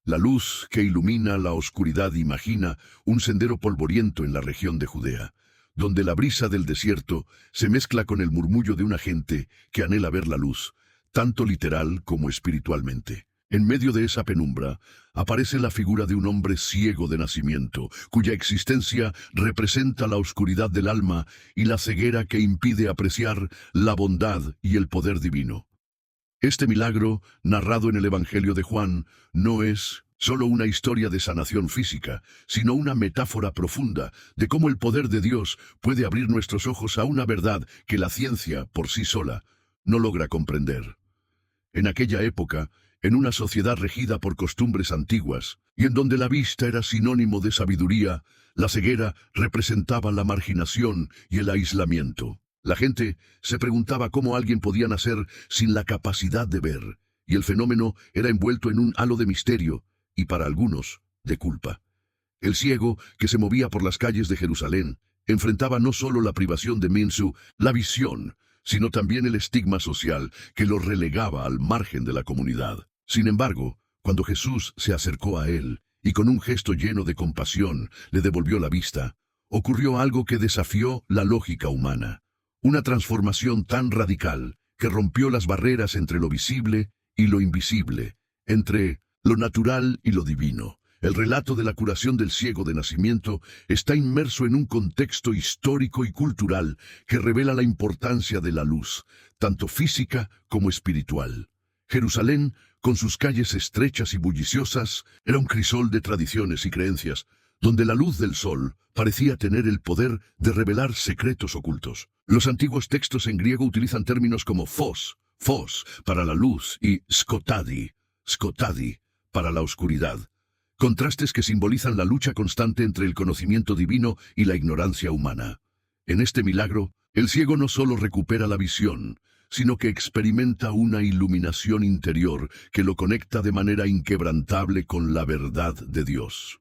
La luz que ilumina la oscuridad imagina un sendero polvoriento en la región de Judea, donde la brisa del desierto se mezcla con el murmullo de una gente que anhela ver la luz, tanto literal como espiritualmente. En medio de esa penumbra, aparece la figura de un hombre ciego de nacimiento, cuya existencia representa la oscuridad del alma y la ceguera que impide apreciar la bondad y el poder divino. Este milagro, narrado en el Evangelio de Juan, no es solo una historia de sanación física, sino una metáfora profunda de cómo el poder de Dios puede abrir nuestros ojos a una verdad que la ciencia, por sí sola, no logra comprender. En aquella época, en una sociedad regida por costumbres antiguas, y en donde la vista era sinónimo de sabiduría, la ceguera representaba la marginación y el aislamiento. La gente se preguntaba cómo alguien podía nacer sin la capacidad de ver, y el fenómeno era envuelto en un halo de misterio, y para algunos, de culpa. El ciego, que se movía por las calles de Jerusalén, enfrentaba no solo la privación de Minsu, la visión, sino también el estigma social que lo relegaba al margen de la comunidad. Sin embargo, cuando Jesús se acercó a él, y con un gesto lleno de compasión le devolvió la vista, ocurrió algo que desafió la lógica humana. Una transformación tan radical que rompió las barreras entre lo visible y lo invisible, entre lo natural y lo divino. El relato de la curación del ciego de nacimiento está inmerso en un contexto histórico y cultural que revela la importancia de la luz, tanto física como espiritual. Jerusalén, con sus calles estrechas y bulliciosas, era un crisol de tradiciones y creencias, donde la luz del sol parecía tener el poder de revelar secretos ocultos. Los antiguos textos en griego utilizan términos como phos, para la luz, y skotadi, para la oscuridad. Contrastes que simbolizan la lucha constante entre el conocimiento divino y la ignorancia humana. En este milagro, el ciego no solo recupera la visión, sino que experimenta una iluminación interior que lo conecta de manera inquebrantable con la verdad de Dios.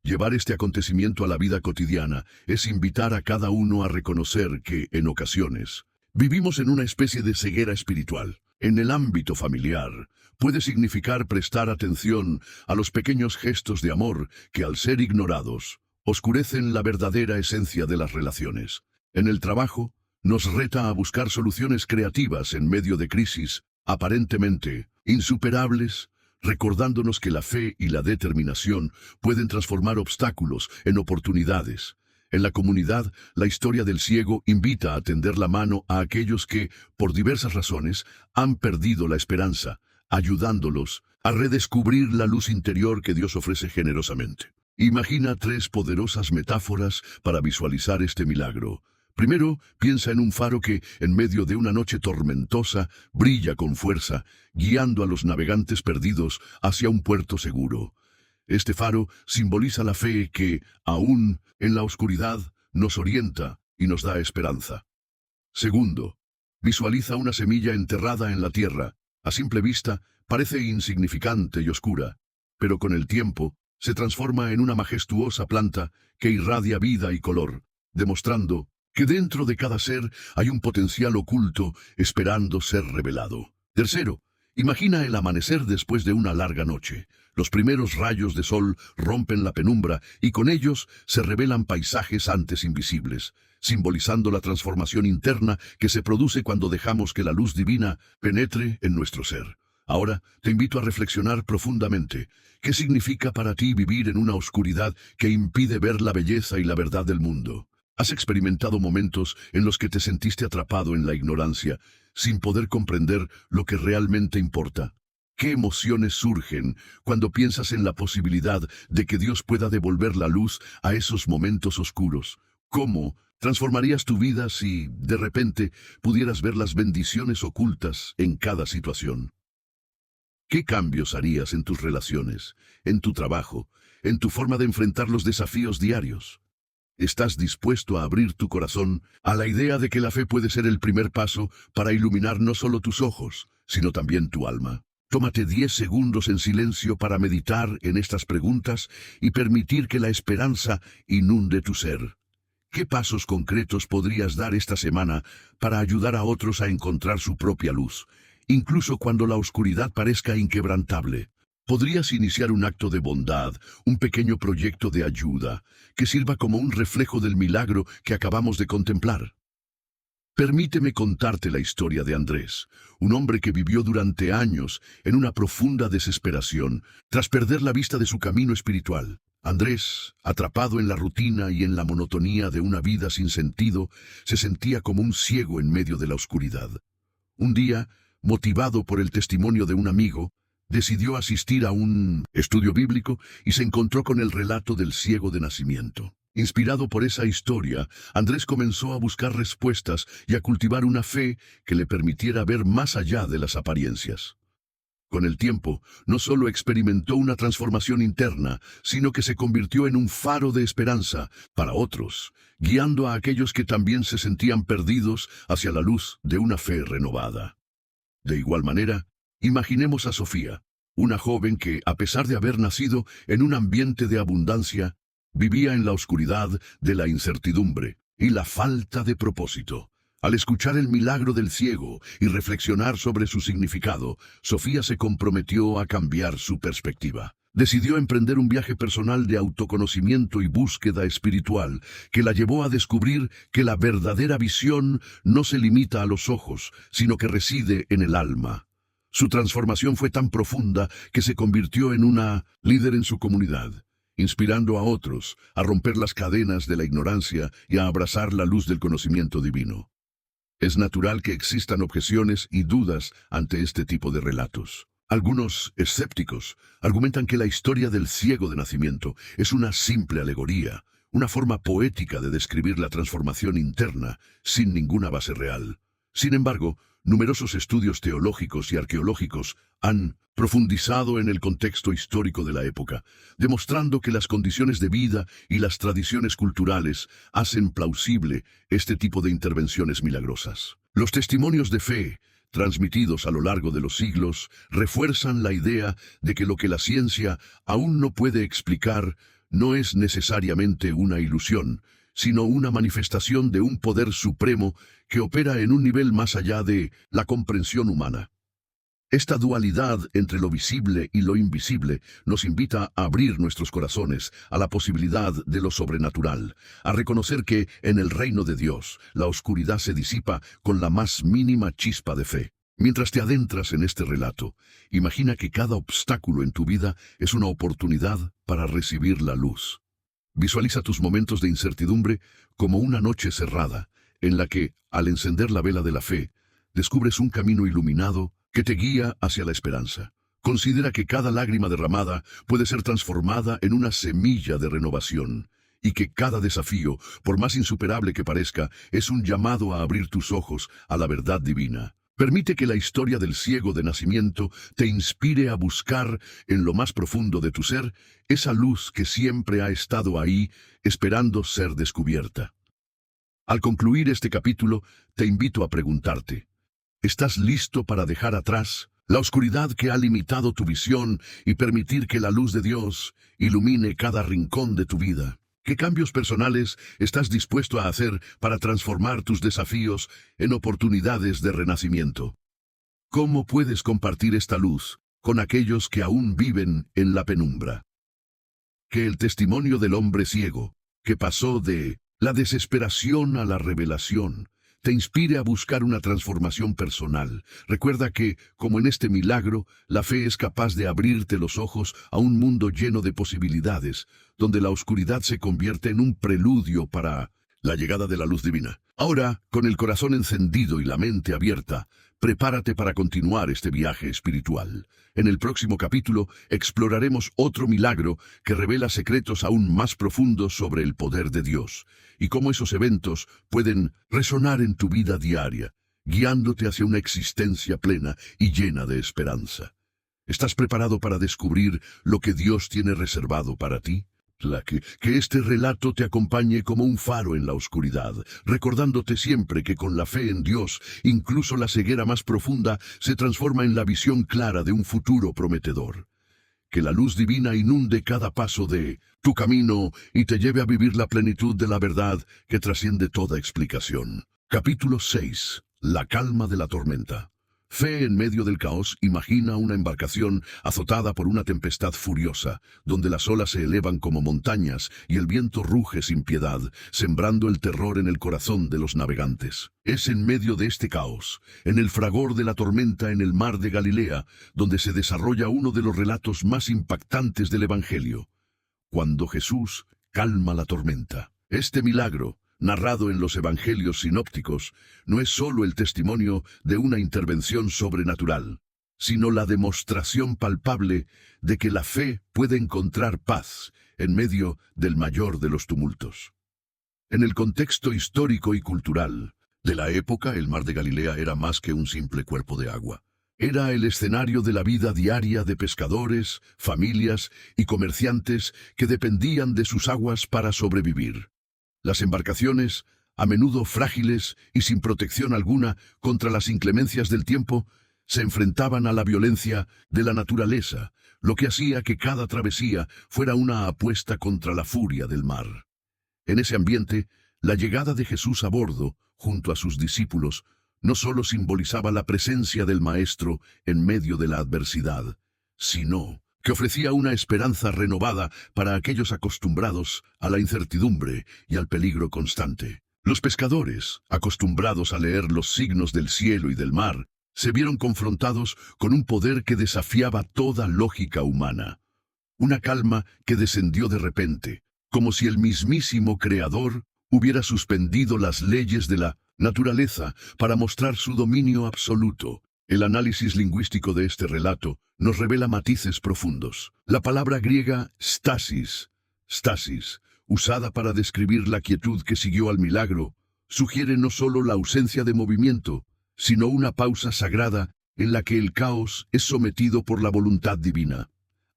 Llevar este acontecimiento a la vida cotidiana es invitar a cada uno a reconocer que, en ocasiones, vivimos en una especie de ceguera espiritual. En el ámbito familiar, puede significar prestar atención a los pequeños gestos de amor que, al ser ignorados, oscurecen la verdadera esencia de las relaciones. En el trabajo, nos reta a buscar soluciones creativas en medio de crisis aparentemente insuperables, recordándonos que la fe y la determinación pueden transformar obstáculos en oportunidades. En la comunidad, la historia del ciego invita a tender la mano a aquellos que, por diversas razones, han perdido la esperanza, ayudándolos a redescubrir la luz interior que Dios ofrece generosamente. Imagina 3 poderosas metáforas para visualizar este milagro. Primero, piensa en un faro que, en medio de una noche tormentosa, brilla con fuerza, guiando a los navegantes perdidos hacia un puerto seguro. Este faro simboliza la fe que, aún en la oscuridad, nos orienta y nos da esperanza. Segundo, visualiza una semilla enterrada en la tierra. A simple vista, parece insignificante y oscura, pero con el tiempo, se transforma en una majestuosa planta que irradia vida y color, demostrando que dentro de cada ser hay un potencial oculto esperando ser revelado. Tercero, imagina el amanecer después de una larga noche. Los primeros rayos de sol rompen la penumbra y con ellos se revelan paisajes antes invisibles, simbolizando la transformación interna que se produce cuando dejamos que la luz divina penetre en nuestro ser. Ahora te invito a reflexionar profundamente. ¿Qué significa para ti vivir en una oscuridad que impide ver la belleza y la verdad del mundo? ¿Has experimentado momentos en los que te sentiste atrapado en la ignorancia, sin poder comprender lo que realmente importa? ¿Qué emociones surgen cuando piensas en la posibilidad de que Dios pueda devolver la luz a esos momentos oscuros? ¿Cómo transformarías tu vida si, de repente, pudieras ver las bendiciones ocultas en cada situación? ¿Qué cambios harías en tus relaciones, en tu trabajo, en tu forma de enfrentar los desafíos diarios? ¿Estás dispuesto a abrir tu corazón a la idea de que la fe puede ser el primer paso para iluminar no solo tus ojos, sino también tu alma? Tómate 10 segundos en silencio para meditar en estas preguntas y permitir que la esperanza inunde tu ser. ¿Qué pasos concretos podrías dar esta semana para ayudar a otros a encontrar su propia luz, incluso cuando la oscuridad parezca inquebrantable? Podrías iniciar un acto de bondad, un pequeño proyecto de ayuda, que sirva como un reflejo del milagro que acabamos de contemplar. Permíteme contarte la historia de Andrés, un hombre que vivió durante años en una profunda desesperación, tras perder la vista de su camino espiritual. Andrés, atrapado en la rutina y en la monotonía de una vida sin sentido, se sentía como un ciego en medio de la oscuridad. Un día, motivado por el testimonio de un amigo, decidió asistir a un estudio bíblico y se encontró con el relato del ciego de nacimiento. Inspirado por esa historia, Andrés comenzó a buscar respuestas y a cultivar una fe que le permitiera ver más allá de las apariencias. Con el tiempo, no solo experimentó una transformación interna, sino que se convirtió en un faro de esperanza para otros, guiando a aquellos que también se sentían perdidos hacia la luz de una fe renovada. De igual manera, imaginemos a Sofía, una joven que, a pesar de haber nacido en un ambiente de abundancia, vivía en la oscuridad de la incertidumbre y la falta de propósito. Al escuchar el milagro del ciego y reflexionar sobre su significado, Sofía se comprometió a cambiar su perspectiva. Decidió emprender un viaje personal de autoconocimiento y búsqueda espiritual que la llevó a descubrir que la verdadera visión no se limita a los ojos, sino que reside en el alma. Su transformación fue tan profunda que se convirtió en una líder en su comunidad, inspirando a otros a romper las cadenas de la ignorancia y a abrazar la luz del conocimiento divino. Es natural que existan objeciones y dudas ante este tipo de relatos. Algunos escépticos argumentan que la historia del ciego de nacimiento es una simple alegoría, una forma poética de describir la transformación interna sin ninguna base real. Sin embargo, Numerosos estudios teológicos y arqueológicos han profundizado en el contexto histórico de la época, demostrando que las condiciones de vida y las tradiciones culturales hacen plausible este tipo de intervenciones milagrosas. Los testimonios de fe, transmitidos a lo largo de los siglos, refuerzan la idea de que lo que la ciencia aún no puede explicar no es necesariamente una ilusión, sino una manifestación de un poder supremo que opera en un nivel más allá de la comprensión humana. Esta dualidad entre lo visible y lo invisible nos invita a abrir nuestros corazones a la posibilidad de lo sobrenatural, a reconocer que, en el reino de Dios, la oscuridad se disipa con la más mínima chispa de fe. Mientras te adentras en este relato, imagina que cada obstáculo en tu vida es una oportunidad para recibir la luz. Visualiza tus momentos de incertidumbre como una noche cerrada, en la que, al encender la vela de la fe, descubres un camino iluminado que te guía hacia la esperanza. Considera que cada lágrima derramada puede ser transformada en una semilla de renovación, y que cada desafío, por más insuperable que parezca, es un llamado a abrir tus ojos a la verdad divina. Permite que la historia del ciego de nacimiento te inspire a buscar, en lo más profundo de tu ser, esa luz que siempre ha estado ahí, esperando ser descubierta. Al concluir este capítulo, te invito a preguntarte: ¿estás listo para dejar atrás la oscuridad que ha limitado tu visión y permitir que la luz de Dios ilumine cada rincón de tu vida? ¿Qué cambios personales estás dispuesto a hacer para transformar tus desafíos en oportunidades de renacimiento? ¿Cómo puedes compartir esta luz con aquellos que aún viven en la penumbra? Que el testimonio del hombre ciego, que pasó de la desesperación a la revelación, te inspire a buscar una transformación personal. Recuerda que, como en este milagro, la fe es capaz de abrirte los ojos a un mundo lleno de posibilidades, donde la oscuridad se convierte en un preludio para la llegada de la luz divina. Ahora, con el corazón encendido y la mente abierta, prepárate para continuar este viaje espiritual. En el próximo capítulo exploraremos otro milagro que revela secretos aún más profundos sobre el poder de Dios y cómo esos eventos pueden resonar en tu vida diaria, guiándote hacia una existencia plena y llena de esperanza. ¿Estás preparado para descubrir lo que Dios tiene reservado para ti? Que este relato te acompañe como un faro en la oscuridad, recordándote siempre que con la fe en Dios, incluso la ceguera más profunda se transforma en la visión clara de un futuro prometedor. Que la luz divina inunde cada paso de tu camino y te lleve a vivir la plenitud de la verdad que trasciende toda explicación. Capítulo 6. La calma de la tormenta. Fe en medio del caos. Imagina una embarcación azotada por una tempestad furiosa, donde las olas se elevan como montañas y el viento ruge sin piedad, sembrando el terror en el corazón de los navegantes. Es en medio de este caos, en el fragor de la tormenta en el mar de Galilea, donde se desarrolla uno de los relatos más impactantes del Evangelio, cuando Jesús calma la tormenta. Este milagro, narrado en los evangelios sinópticos, no es solo el testimonio de una intervención sobrenatural, sino la demostración palpable de que la fe puede encontrar paz en medio del mayor de los tumultos. En el contexto histórico y cultural de la época, el mar de Galilea era más que un simple cuerpo de agua. Era el escenario de la vida diaria de pescadores, familias y comerciantes que dependían de sus aguas para sobrevivir. Las embarcaciones, a menudo frágiles y sin protección alguna contra las inclemencias del tiempo, se enfrentaban a la violencia de la naturaleza, lo que hacía que cada travesía fuera una apuesta contra la furia del mar. En ese ambiente, la llegada de Jesús a bordo, junto a sus discípulos, no solo simbolizaba la presencia del Maestro en medio de la adversidad, sino que ofrecía una esperanza renovada para aquellos acostumbrados a la incertidumbre y al peligro constante. Los pescadores, acostumbrados a leer los signos del cielo y del mar, se vieron confrontados con un poder que desafiaba toda lógica humana. Una calma que descendió de repente, como si el mismísimo Creador hubiera suspendido las leyes de la naturaleza para mostrar su dominio absoluto. El análisis lingüístico de este relato nos revela matices profundos. La palabra griega stasis, usada para describir la quietud que siguió al milagro, sugiere no solo la ausencia de movimiento, sino una pausa sagrada en la que el caos es sometido por la voluntad divina.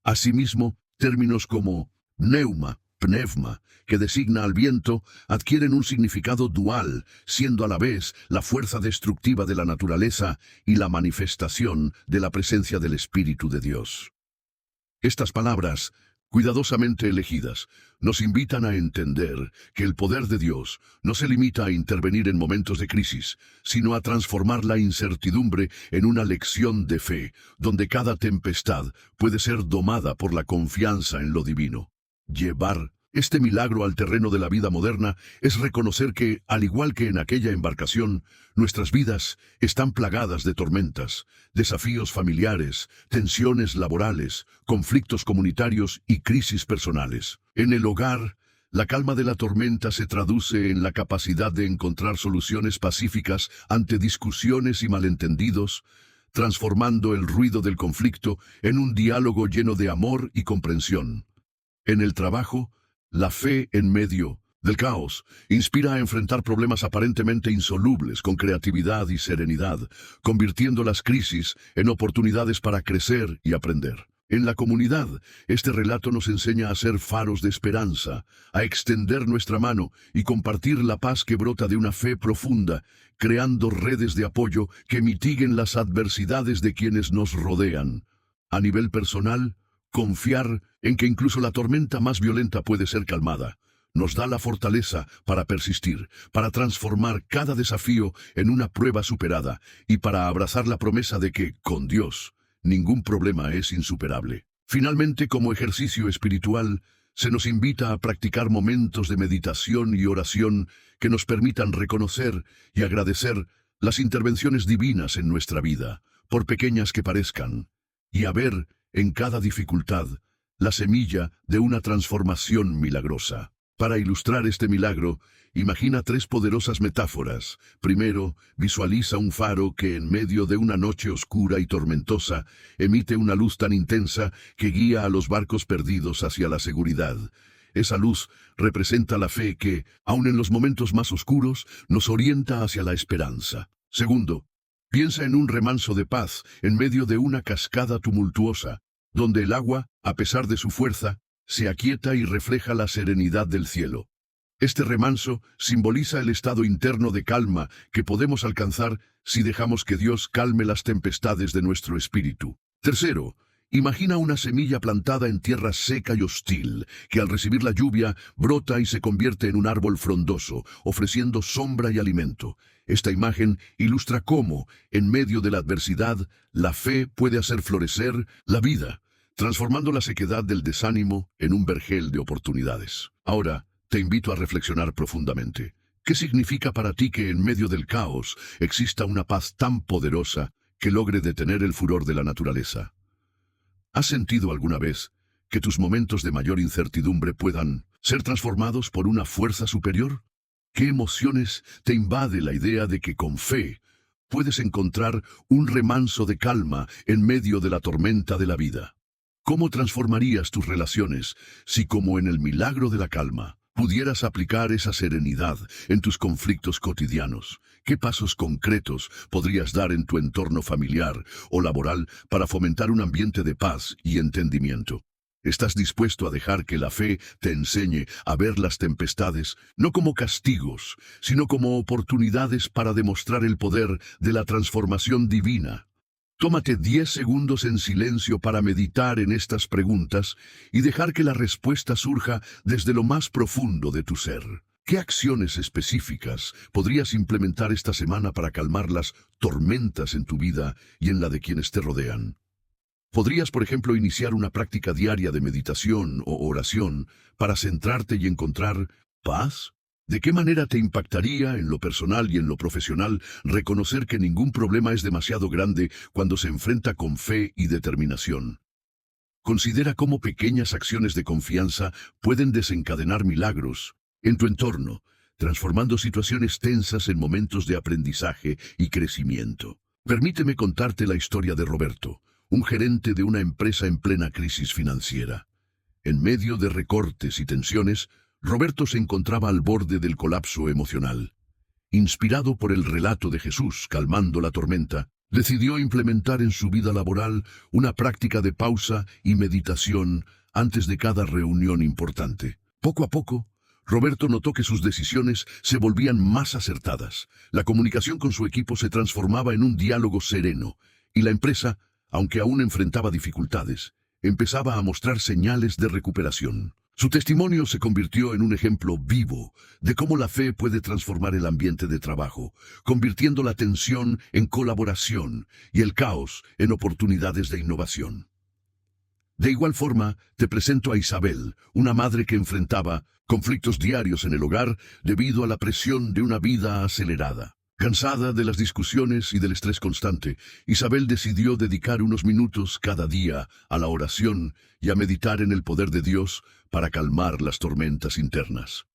Asimismo, términos como pneuma, pneuma, que designa al viento, adquieren un significado dual, siendo a la vez la fuerza destructiva de la naturaleza y la manifestación de la presencia del Espíritu de Dios. Estas palabras, cuidadosamente elegidas, nos invitan a entender que el poder de Dios no se limita a intervenir en momentos de crisis, sino a transformar la incertidumbre en una lección de fe, donde cada tempestad puede ser domada por la confianza en lo divino. Llevar este milagro al terreno de la vida moderna es reconocer que, al igual que en aquella embarcación, nuestras vidas están plagadas de tormentas, desafíos familiares, tensiones laborales, conflictos comunitarios y crisis personales. En el hogar, la calma de la tormenta se traduce en la capacidad de encontrar soluciones pacíficas ante discusiones y malentendidos, transformando el ruido del conflicto en un diálogo lleno de amor y comprensión. En el trabajo, la fe en medio del caos inspira a enfrentar problemas aparentemente insolubles con creatividad y serenidad, convirtiendo las crisis en oportunidades para crecer y aprender. En la comunidad, este relato nos enseña a ser faros de esperanza, a extender nuestra mano y compartir la paz que brota de una fe profunda, creando redes de apoyo que mitiguen las adversidades de quienes nos rodean. A nivel personal, confiar en que incluso la tormenta más violenta puede ser calmada nos da la fortaleza para persistir, para transformar cada desafío en una prueba superada y para abrazar la promesa de que, con Dios, ningún problema es insuperable. Finalmente, como ejercicio espiritual, se nos invita a practicar momentos de meditación y oración que nos permitan reconocer y agradecer las intervenciones divinas en nuestra vida, por pequeñas que parezcan, y a ver en cada dificultad la semilla de una transformación milagrosa. Para ilustrar este milagro, imagina 3 poderosas metáforas. Primero, visualiza un faro que en medio de una noche oscura y tormentosa emite una luz tan intensa que guía a los barcos perdidos hacia la seguridad. Esa luz representa la fe que, aun en los momentos más oscuros, nos orienta hacia la esperanza. Segundo, piensa en un remanso de paz en medio de una cascada tumultuosa, donde el agua, a pesar de su fuerza, se aquieta y refleja la serenidad del cielo. Este remanso simboliza el estado interno de calma que podemos alcanzar si dejamos que Dios calme las tempestades de nuestro espíritu. Tercero, imagina una semilla plantada en tierra seca y hostil, que al recibir la lluvia brota y se convierte en un árbol frondoso, ofreciendo sombra y alimento. Esta imagen ilustra cómo, en medio de la adversidad, la fe puede hacer florecer la vida, transformando la sequedad del desánimo en un vergel de oportunidades. Ahora, te invito a reflexionar profundamente. ¿Qué significa para ti que en medio del caos exista una paz tan poderosa que logre detener el furor de la naturaleza? ¿Has sentido alguna vez que tus momentos de mayor incertidumbre puedan ser transformados por una fuerza superior? ¿Qué emociones te invade la idea de que con fe puedes encontrar un remanso de calma en medio de la tormenta de la vida? ¿Cómo transformarías tus relaciones si, como en el milagro de la calma, pudieras aplicar esa serenidad en tus conflictos cotidianos? ¿Qué pasos concretos podrías dar en tu entorno familiar o laboral para fomentar un ambiente de paz y entendimiento? ¿Estás dispuesto a dejar que la fe te enseñe a ver las tempestades no como castigos, sino como oportunidades para demostrar el poder de la transformación divina? Tómate 10 segundos en silencio para meditar en estas preguntas y dejar que la respuesta surja desde lo más profundo de tu ser. ¿Qué acciones específicas podrías implementar esta semana para calmar las tormentas en tu vida y en la de quienes te rodean? Podrías, por ejemplo, iniciar una práctica diaria de meditación o oración para centrarte y encontrar paz. ¿De qué manera te impactaría en lo personal y en lo profesional reconocer que ningún problema es demasiado grande cuando se enfrenta con fe y determinación? Considera cómo pequeñas acciones de confianza pueden desencadenar milagros en tu entorno, transformando situaciones tensas en momentos de aprendizaje y crecimiento. Permíteme contarte la historia de Roberto, un gerente de una empresa en plena crisis financiera. En medio de recortes y tensiones, Roberto se encontraba al borde del colapso emocional. inspirado por el relato de Jesús calmando la tormenta, decidió implementar en su vida laboral una práctica de pausa y meditación antes de cada reunión importante. Poco a poco, Roberto notó que sus decisiones se volvían más acertadas. La comunicación con su equipo se transformaba en un diálogo sereno, y la empresa, aunque aún enfrentaba dificultades, empezaba a mostrar señales de recuperación. Su testimonio se convirtió en un ejemplo vivo de cómo la fe puede transformar el ambiente de trabajo, convirtiendo la tensión en colaboración y el caos en oportunidades de innovación. De igual forma, te presento a Isabel, una madre que enfrentaba conflictos diarios en el hogar debido a la presión de una vida acelerada. Cansada de las discusiones y del estrés constante, Isabel decidió dedicar unos minutos cada día a la oración y a meditar en el poder de Dios para calmar las tormentas internas.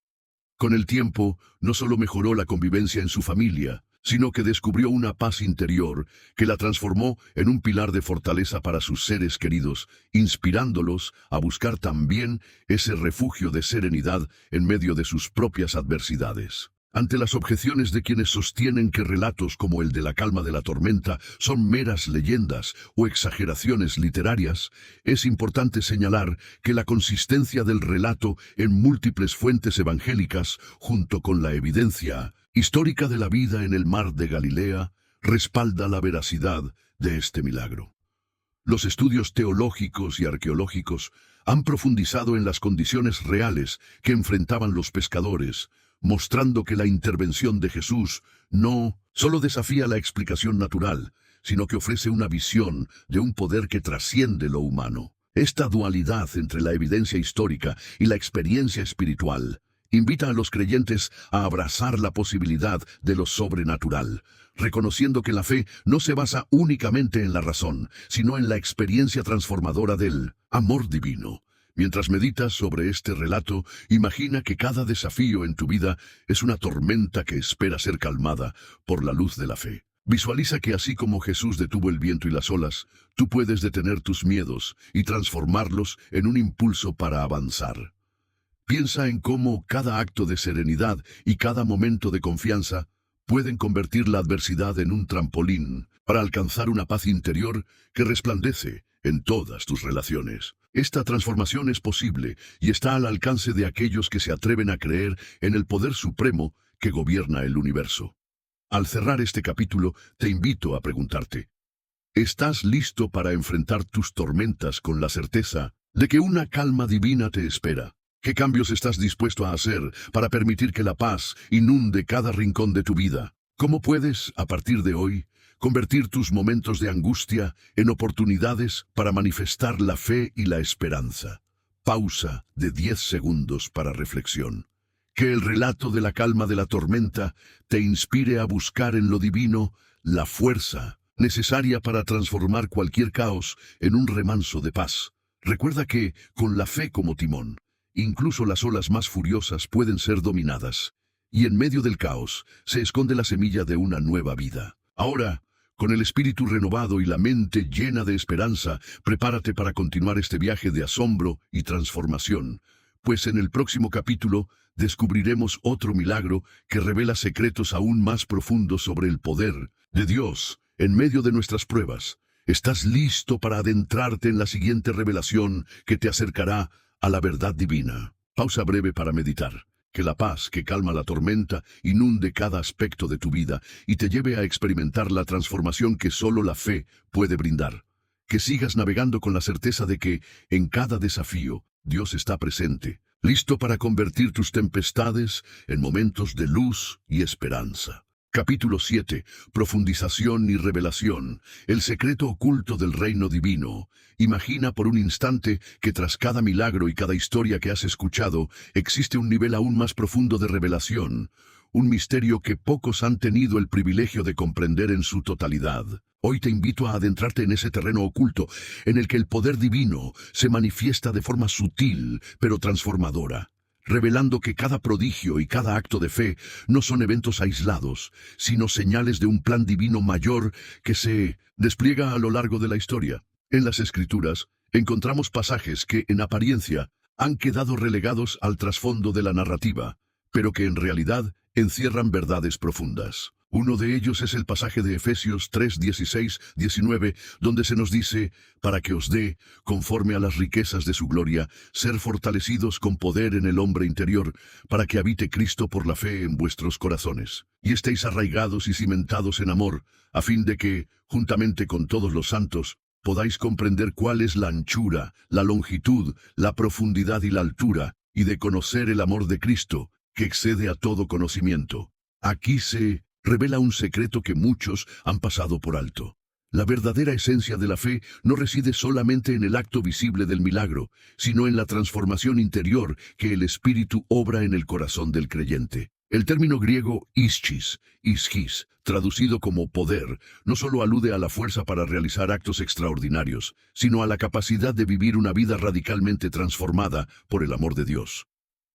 Con el tiempo, no solo mejoró la convivencia en su familia, sino que descubrió una paz interior que la transformó en un pilar de fortaleza para sus seres queridos, inspirándolos a buscar también ese refugio de serenidad en medio de sus propias adversidades. Ante las objeciones de quienes sostienen que relatos como el de la calma de la tormenta son meras leyendas o exageraciones literarias, es importante señalar que la consistencia del relato en múltiples fuentes evangélicas, junto con la evidencia histórica de la vida en el mar de Galilea, respalda la veracidad de este milagro. Los estudios teológicos y arqueológicos han profundizado en las condiciones reales que enfrentaban los pescadores, mostrando que la intervención de Jesús no solo desafía la explicación natural, sino que ofrece una visión de un poder que trasciende lo humano. Esta dualidad entre la evidencia histórica y la experiencia espiritual invita a los creyentes a abrazar la posibilidad de lo sobrenatural, reconociendo que la fe no se basa únicamente en la razón, sino en la experiencia transformadora del amor divino. Mientras meditas sobre este relato, imagina que cada desafío en tu vida es una tormenta que espera ser calmada por la luz de la fe. Visualiza que así como Jesús detuvo el viento y las olas, tú puedes detener tus miedos y transformarlos en un impulso para avanzar. Piensa en cómo cada acto de serenidad y cada momento de confianza pueden convertir la adversidad en un trampolín para alcanzar una paz interior que resplandece en todas tus relaciones. Esta transformación es posible y está al alcance de aquellos que se atreven a creer en el poder supremo que gobierna el universo. Al cerrar este capítulo, te invito a preguntarte, ¿estás listo para enfrentar tus tormentas con la certeza de que una calma divina te espera? ¿Qué cambios estás dispuesto a hacer para permitir que la paz inunde cada rincón de tu vida? ¿Cómo puedes, a partir de hoy, convertir tus momentos de angustia en oportunidades para manifestar la fe y la esperanza? Pausa de 10 segundos para reflexión. Que el relato de la calma de la tormenta te inspire a buscar en lo divino la fuerza necesaria para transformar cualquier caos en un remanso de paz. Recuerda que, con la fe como timón, incluso las olas más furiosas pueden ser dominadas, y en medio del caos se esconde la semilla de una nueva vida. Ahora, con el espíritu renovado y la mente llena de esperanza, prepárate para continuar este viaje de asombro y transformación, pues en el próximo capítulo descubriremos otro milagro que revela secretos aún más profundos sobre el poder de Dios en medio de nuestras pruebas. ¿Estás listo para adentrarte en la siguiente revelación que te acercará a la verdad divina? Pausa breve para meditar. Que la paz que calma la tormenta inunde cada aspecto de tu vida y te lleve a experimentar la transformación que solo la fe puede brindar. Que sigas navegando con la certeza de que, en cada desafío, Dios está presente, listo para convertir tus tempestades en momentos de luz y esperanza. Capítulo 7. Profundización y revelación. El secreto oculto del reino divino. Imagina por un instante que tras cada milagro y cada historia que has escuchado, existe un nivel aún más profundo de revelación, un misterio que pocos han tenido el privilegio de comprender en su totalidad. Hoy te invito a adentrarte en ese terreno oculto, en el que el poder divino se manifiesta de forma sutil, pero transformadora, revelando que cada prodigio y cada acto de fe no son eventos aislados, sino señales de un plan divino mayor que se despliega a lo largo de la historia. En las Escrituras encontramos pasajes que, en apariencia, han quedado relegados al trasfondo de la narrativa, pero que en realidad encierran verdades profundas. Uno de ellos es el pasaje de Efesios 3, 16, 19, donde se nos dice, para que os dé, conforme a las riquezas de su gloria, ser fortalecidos con poder en el hombre interior, para que habite Cristo por la fe en vuestros corazones, y estéis arraigados y cimentados en amor, a fin de que, juntamente con todos los santos, podáis comprender cuál es la anchura, la longitud, la profundidad y la altura, y de conocer el amor de Cristo, que excede a todo conocimiento. Aquí se revela un secreto que muchos han pasado por alto. La verdadera esencia de la fe no reside solamente en el acto visible del milagro, sino en la transformación interior que el Espíritu obra en el corazón del creyente. El término griego ischis, traducido como poder, no solo alude a la fuerza para realizar actos extraordinarios, sino a la capacidad de vivir una vida radicalmente transformada por el amor de Dios.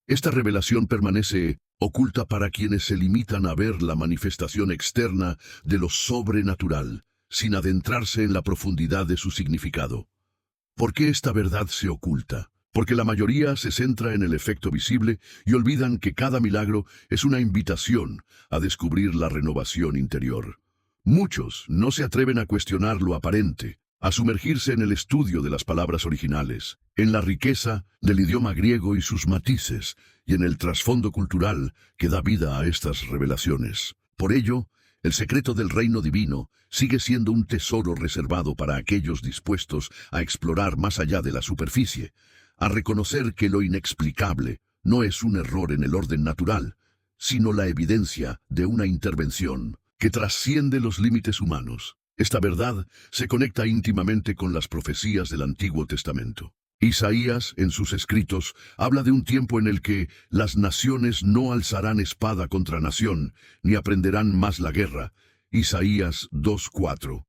Esta revelación permanece oculta para quienes se limitan a ver la manifestación externa de lo sobrenatural, sin adentrarse en la profundidad de su significado. ¿Por qué esta verdad se oculta? Porque la mayoría se centra en el efecto visible y olvidan que cada milagro es una invitación a descubrir la renovación interior. Muchos no se atreven a cuestionar lo aparente, a sumergirse en el estudio de las palabras originales, en la riqueza del idioma griego y sus matices, y en el trasfondo cultural que da vida a estas revelaciones. Por ello, el secreto del reino divino sigue siendo un tesoro reservado para aquellos dispuestos a explorar más allá de la superficie, a reconocer que lo inexplicable no es un error en el orden natural, sino la evidencia de una intervención que trasciende los límites humanos. Esta verdad se conecta íntimamente con las profecías del Antiguo Testamento. Isaías, en sus escritos, habla de un tiempo en el que las naciones no alzarán espada contra nación, ni aprenderán más la guerra. Isaías 2:4.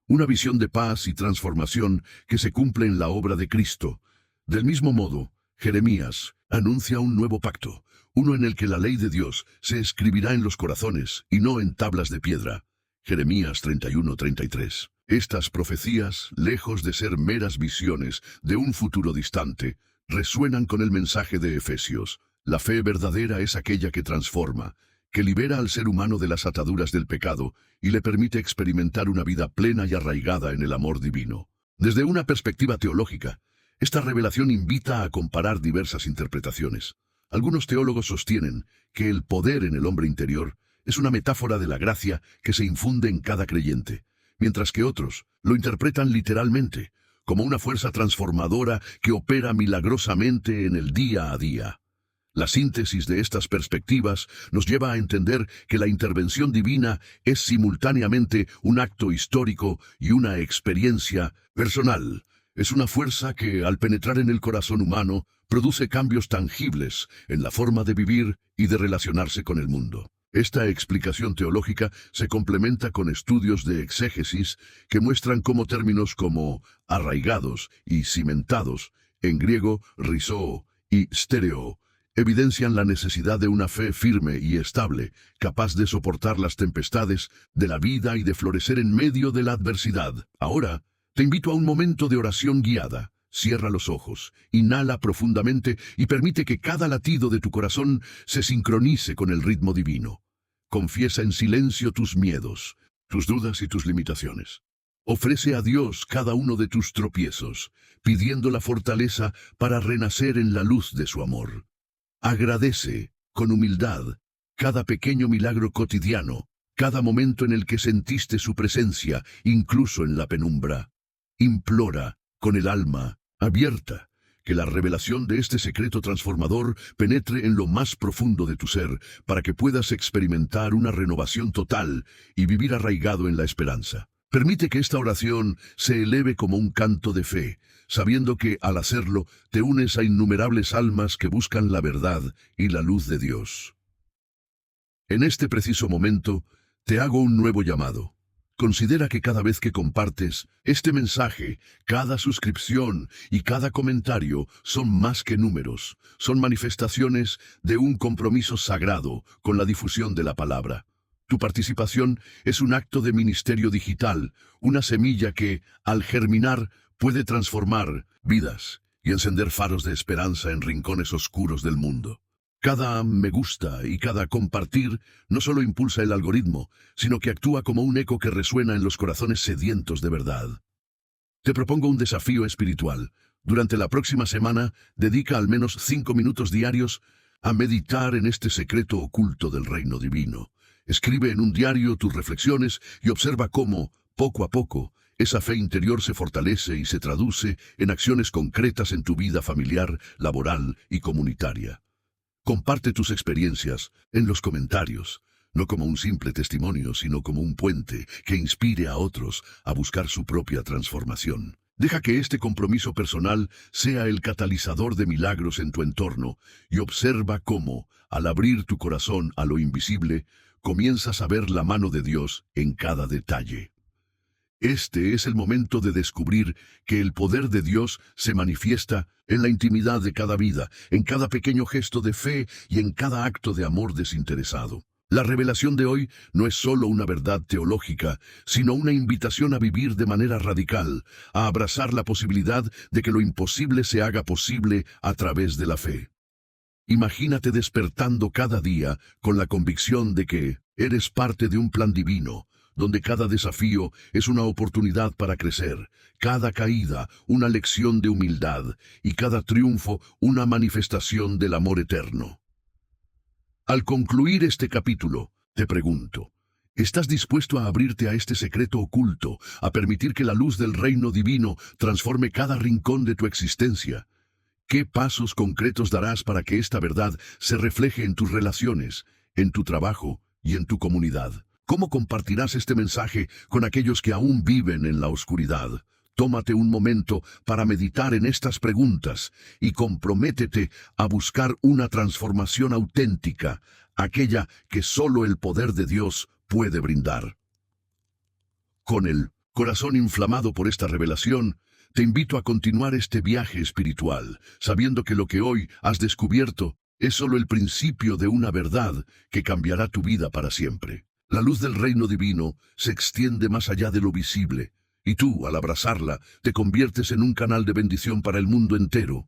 Una visión de paz y transformación que se cumple en la obra de Cristo. Del mismo modo, Jeremías anuncia un nuevo pacto, uno en el que la ley de Dios se escribirá en los corazones y no en tablas de piedra. Jeremías 31:33. Estas profecías, lejos de ser meras visiones de un futuro distante, resuenan con el mensaje de Efesios. La fe verdadera es aquella que transforma, que libera al ser humano de las ataduras del pecado y le permite experimentar una vida plena y arraigada en el amor divino. Desde una perspectiva teológica, esta revelación invita a comparar diversas interpretaciones. Algunos teólogos sostienen que el poder en el hombre interior es una metáfora de la gracia que se infunde en cada creyente, mientras que otros lo interpretan literalmente, como una fuerza transformadora que opera milagrosamente en el día a día. La síntesis de estas perspectivas nos lleva a entender que la intervención divina es simultáneamente un acto histórico y una experiencia personal. Es una fuerza que, al penetrar en el corazón humano, produce cambios tangibles en la forma de vivir y de relacionarse con el mundo. Esta explicación teológica se complementa con estudios de exégesis que muestran cómo términos como arraigados y cimentados, en griego rizoo y stereo, evidencian la necesidad de una fe firme y estable, capaz de soportar las tempestades de la vida y de florecer en medio de la adversidad. Ahora, te invito a un momento de oración guiada. Cierra los ojos, inhala profundamente y permite que cada latido de tu corazón se sincronice con el ritmo divino. Confiesa en silencio tus miedos, tus dudas y tus limitaciones. Ofrece a Dios cada uno de tus tropiezos, pidiendo la fortaleza para renacer en la luz de su amor. Agradece, con humildad, cada pequeño milagro cotidiano, cada momento en el que sentiste su presencia, incluso en la penumbra. Implora, con el alma abierta, que la revelación de este secreto transformador penetre en lo más profundo de tu ser, para que puedas experimentar una renovación total y vivir arraigado en la esperanza. Permite que esta oración se eleve como un canto de fe, sabiendo que, al hacerlo, te unes a innumerables almas que buscan la verdad y la luz de Dios. En este preciso momento, te hago un nuevo llamado. Considera que cada vez que compartes este mensaje, cada suscripción y cada comentario son más que números, son manifestaciones de un compromiso sagrado con la difusión de la palabra. Tu participación es un acto de ministerio digital, una semilla que, al germinar, puede transformar vidas y encender faros de esperanza en rincones oscuros del mundo. Cada me gusta y cada compartir no solo impulsa el algoritmo, sino que actúa como un eco que resuena en los corazones sedientos de verdad. Te propongo un desafío espiritual. Durante la próxima semana, dedica al menos 5 minutos diarios a meditar en este secreto oculto del reino divino. Escribe en un diario tus reflexiones y observa cómo, poco a poco, esa fe interior se fortalece y se traduce en acciones concretas en tu vida familiar, laboral y comunitaria. Comparte tus experiencias en los comentarios, no como un simple testimonio, sino como un puente que inspire a otros a buscar su propia transformación. Deja que este compromiso personal sea el catalizador de milagros en tu entorno y observa cómo, al abrir tu corazón a lo invisible, comienzas a ver la mano de Dios en cada detalle. Este es el momento de descubrir que el poder de Dios se manifiesta en la intimidad de cada vida, en cada pequeño gesto de fe y en cada acto de amor desinteresado. La revelación de hoy no es solo una verdad teológica, sino una invitación a vivir de manera radical, a abrazar la posibilidad de que lo imposible se haga posible a través de la fe. Imagínate despertando cada día con la convicción de que eres parte de un plan divino, donde cada desafío es una oportunidad para crecer, cada caída una lección de humildad y cada triunfo una manifestación del amor eterno. Al concluir este capítulo, te pregunto, ¿estás dispuesto a abrirte a este secreto oculto, a permitir que la luz del reino divino transforme cada rincón de tu existencia? ¿Qué pasos concretos darás para que esta verdad se refleje en tus relaciones, en tu trabajo y en tu comunidad? ¿Cómo compartirás este mensaje con aquellos que aún viven en la oscuridad? Tómate un momento para meditar en estas preguntas y comprométete a buscar una transformación auténtica, aquella que solo el poder de Dios puede brindar. Con el corazón inflamado por esta revelación, te invito a continuar este viaje espiritual, sabiendo que lo que hoy has descubierto es solo el principio de una verdad que cambiará tu vida para siempre. La luz del reino divino se extiende más allá de lo visible, y tú, al abrazarla, te conviertes en un canal de bendición para el mundo entero.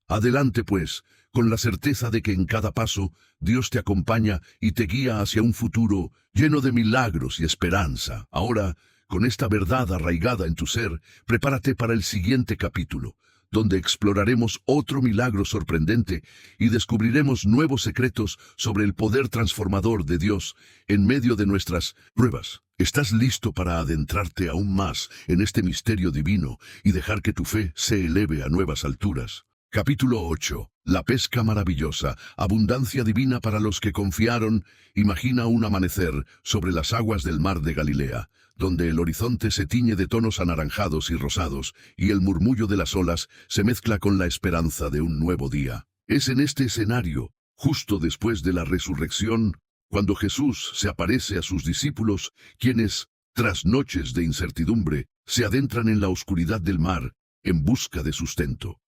Adelante, pues, con la certeza de que en cada paso Dios te acompaña y te guía hacia un futuro lleno de milagros y esperanza. Ahora, con esta verdad arraigada en tu ser, prepárate para el siguiente capítulo, donde exploraremos otro milagro sorprendente y descubriremos nuevos secretos sobre el poder transformador de Dios en medio de nuestras pruebas. ¿Estás listo para adentrarte aún más en este misterio divino y dejar que tu fe se eleve a nuevas alturas? Capítulo 8. La pesca maravillosa, abundancia divina para los que confiaron. Imagina un amanecer sobre las aguas del mar de Galilea, donde el horizonte se tiñe de tonos anaranjados y rosados, y el murmullo de las olas se mezcla con la esperanza de un nuevo día. Es en este escenario, justo después de la resurrección, cuando Jesús se aparece a sus discípulos, quienes, tras noches de incertidumbre, se adentran en la oscuridad del mar, en busca de sustento.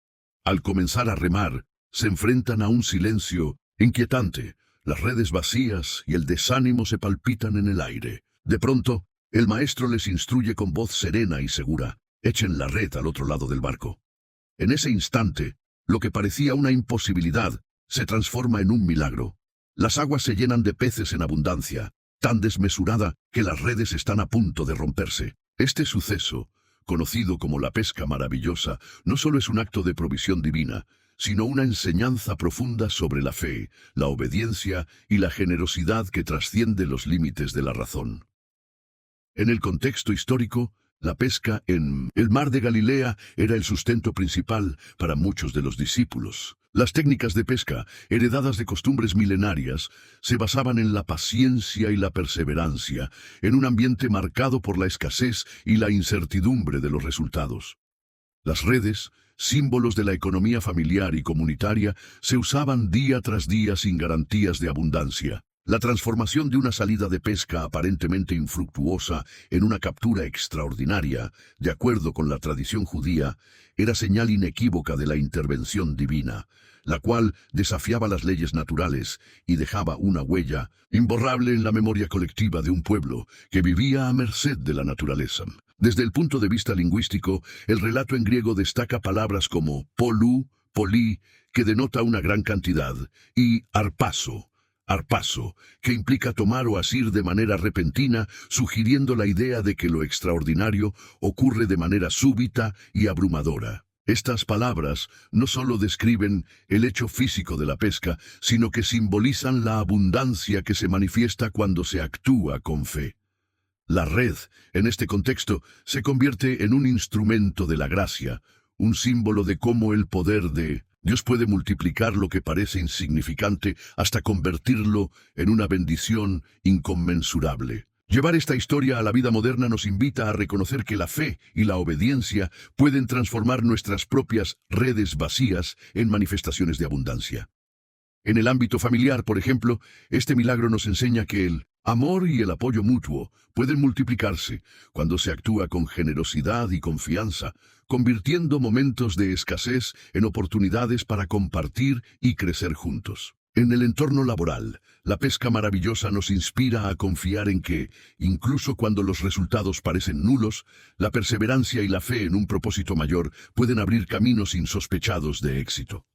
Al comenzar a remar, se enfrentan a un silencio inquietante, las redes vacías y el desánimo se palpitan en el aire. De pronto, el maestro les instruye con voz serena y segura: echen la red al otro lado del barco. En ese instante, lo que parecía una imposibilidad se transforma en un milagro. Las aguas se llenan de peces en abundancia, tan desmesurada que las redes están a punto de romperse. Este suceso, conocido como la pesca maravillosa, no solo es un acto de provisión divina, sino una enseñanza profunda sobre la fe, la obediencia y la generosidad que trasciende los límites de la razón. En el contexto histórico, la pesca en el mar de Galilea era el sustento principal para muchos de los discípulos. Las técnicas de pesca, heredadas de costumbres milenarias, se basaban en la paciencia y la perseverancia, en un ambiente marcado por la escasez y la incertidumbre de los resultados. Las redes, símbolos de la economía familiar y comunitaria, se usaban día tras día sin garantías de abundancia. La transformación de una salida de pesca aparentemente infructuosa en una captura extraordinaria, de acuerdo con la tradición judía, era señal inequívoca de la intervención divina, la cual desafiaba las leyes naturales y dejaba una huella imborrable en la memoria colectiva de un pueblo que vivía a merced de la naturaleza. Desde el punto de vista lingüístico, el relato en griego destaca palabras como polú, polí, que denota una gran cantidad, y arpazo, que implica tomar o asir de manera repentina, sugiriendo la idea de que lo extraordinario ocurre de manera súbita y abrumadora. Estas palabras no solo describen el hecho físico de la pesca, sino que simbolizan la abundancia que se manifiesta cuando se actúa con fe. La red, en este contexto, se convierte en un instrumento de la gracia, un símbolo de cómo el poder de Dios puede multiplicar lo que parece insignificante hasta convertirlo en una bendición inconmensurable. Llevar esta historia a la vida moderna nos invita a reconocer que la fe y la obediencia pueden transformar nuestras propias redes vacías en manifestaciones de abundancia. En el ámbito familiar, por ejemplo, este milagro nos enseña que el amor y el apoyo mutuo pueden multiplicarse cuando se actúa con generosidad y confianza, convirtiendo momentos de escasez en oportunidades para compartir y crecer juntos. En el entorno laboral, la pesca maravillosa nos inspira a confiar en que, incluso cuando los resultados parecen nulos, la perseverancia y la fe en un propósito mayor pueden abrir caminos insospechados de éxito.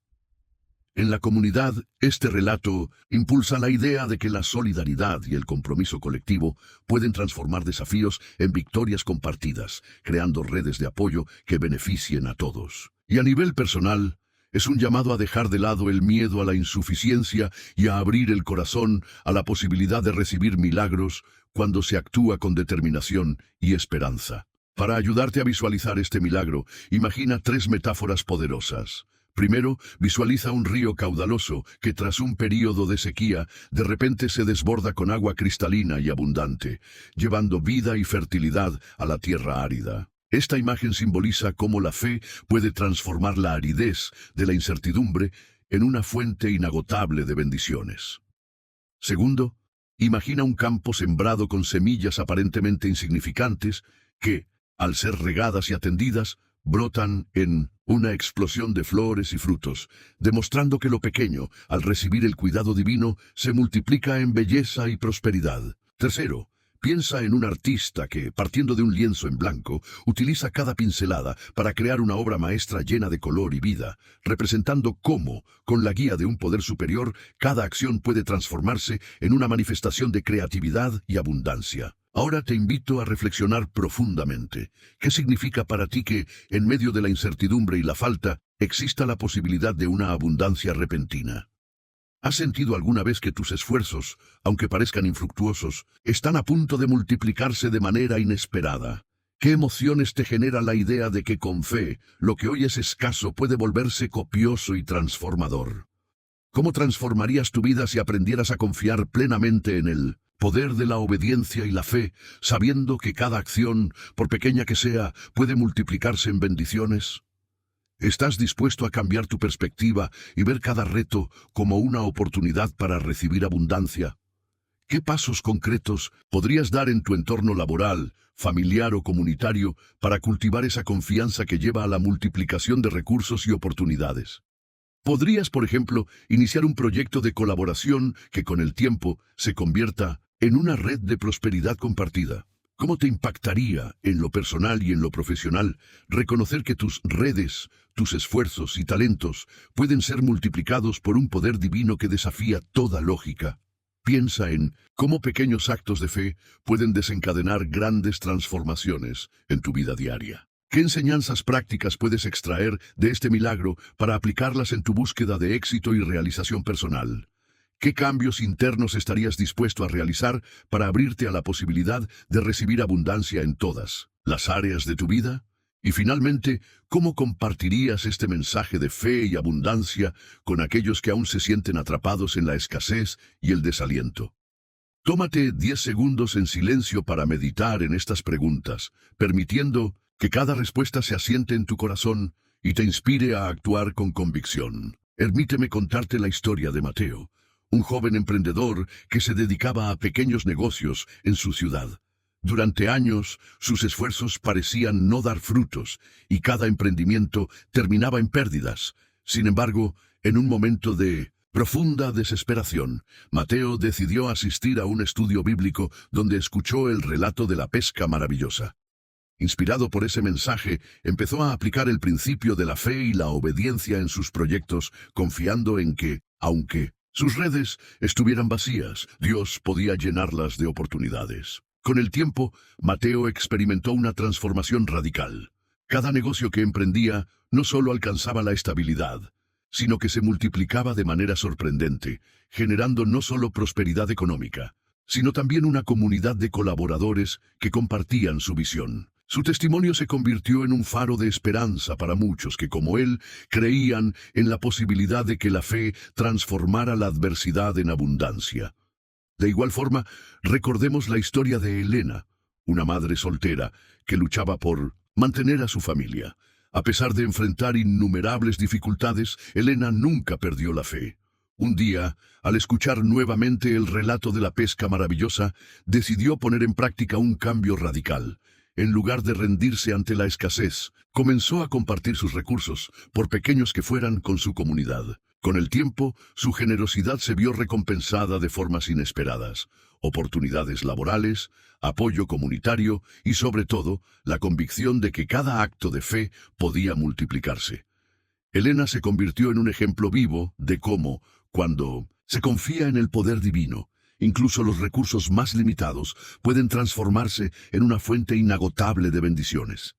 En la comunidad, este relato impulsa la idea de que la solidaridad y el compromiso colectivo pueden transformar desafíos en victorias compartidas, creando redes de apoyo que beneficien a todos. Y a nivel personal, es un llamado a dejar de lado el miedo a la insuficiencia y a abrir el corazón a la posibilidad de recibir milagros cuando se actúa con determinación y esperanza. Para ayudarte a visualizar este milagro, imagina 3 metáforas poderosas. Primero, visualiza un río caudaloso que tras un período de sequía, de repente se desborda con agua cristalina y abundante, llevando vida y fertilidad a la tierra árida. Esta imagen simboliza cómo la fe puede transformar la aridez de la incertidumbre en una fuente inagotable de bendiciones. Segundo, imagina un campo sembrado con semillas aparentemente insignificantes que, al ser regadas y atendidas, brotan en una explosión de flores y frutos, demostrando que lo pequeño, al recibir el cuidado divino, se multiplica en belleza y prosperidad. Tercero, piensa en un artista que, partiendo de un lienzo en blanco, utiliza cada pincelada para crear una obra maestra llena de color y vida, representando cómo, con la guía de un poder superior, cada acción puede transformarse en una manifestación de creatividad y abundancia. Ahora te invito a reflexionar profundamente. ¿Qué significa para ti que, en medio de la incertidumbre y la falta, exista la posibilidad de una abundancia repentina? ¿Has sentido alguna vez que tus esfuerzos, aunque parezcan infructuosos, están a punto de multiplicarse de manera inesperada? ¿Qué emociones te genera la idea de que con fe, lo que hoy es escaso puede volverse copioso y transformador? ¿Cómo transformarías tu vida si aprendieras a confiar plenamente en el poder de la obediencia y la fe, sabiendo que cada acción, por pequeña que sea, puede multiplicarse en bendiciones? ¿Estás dispuesto a cambiar tu perspectiva y ver cada reto como una oportunidad para recibir abundancia? ¿Qué pasos concretos podrías dar en tu entorno laboral, familiar o comunitario para cultivar esa confianza que lleva a la multiplicación de recursos y oportunidades? Podrías, por ejemplo, iniciar un proyecto de colaboración que con el tiempo se convierta en una red de prosperidad compartida. ¿Cómo te impactaría, en lo personal y en lo profesional, reconocer que tus redes, tus esfuerzos y talentos pueden ser multiplicados por un poder divino que desafía toda lógica? Piensa en cómo pequeños actos de fe pueden desencadenar grandes transformaciones en tu vida diaria. ¿Qué enseñanzas prácticas puedes extraer de este milagro para aplicarlas en tu búsqueda de éxito y realización personal? ¿Qué cambios internos estarías dispuesto a realizar para abrirte a la posibilidad de recibir abundancia en todas las áreas de tu vida? Y finalmente, ¿cómo compartirías este mensaje de fe y abundancia con aquellos que aún se sienten atrapados en la escasez y el desaliento? Tómate 10 segundos en silencio para meditar en estas preguntas, permitiendo que cada respuesta se asiente en tu corazón y te inspire a actuar con convicción. Permíteme contarte la historia de Mateo, un joven emprendedor que se dedicaba a pequeños negocios en su ciudad. Durante años, sus esfuerzos parecían no dar frutos y cada emprendimiento terminaba en pérdidas. Sin embargo, en un momento de profunda desesperación, Mateo decidió asistir a un estudio bíblico donde escuchó el relato de la pesca maravillosa. Inspirado por ese mensaje, empezó a aplicar el principio de la fe y la obediencia en sus proyectos, confiando en que, aunque sus redes estuvieran vacías, Dios podía llenarlas de oportunidades. Con el tiempo, Mateo experimentó una transformación radical. Cada negocio que emprendía no solo alcanzaba la estabilidad, sino que se multiplicaba de manera sorprendente, generando no solo prosperidad económica, sino también una comunidad de colaboradores que compartían su visión. Su testimonio se convirtió en un faro de esperanza para muchos que, como él, creían en la posibilidad de que la fe transformara la adversidad en abundancia. De igual forma, recordemos la historia de Elena, una madre soltera que luchaba por mantener a su familia. A pesar de enfrentar innumerables dificultades, Elena nunca perdió la fe. Un día, al escuchar nuevamente el relato de la pesca maravillosa, decidió poner en práctica un cambio radical. En lugar de rendirse ante la escasez, comenzó a compartir sus recursos, por pequeños que fueran, con su comunidad. Con el tiempo, su generosidad se vio recompensada de formas inesperadas. Oportunidades laborales, apoyo comunitario y, sobre todo, la convicción de que cada acto de fe podía multiplicarse. Elena se convirtió en un ejemplo vivo de cómo, cuando se confía en el poder divino, incluso los recursos más limitados pueden transformarse en una fuente inagotable de bendiciones.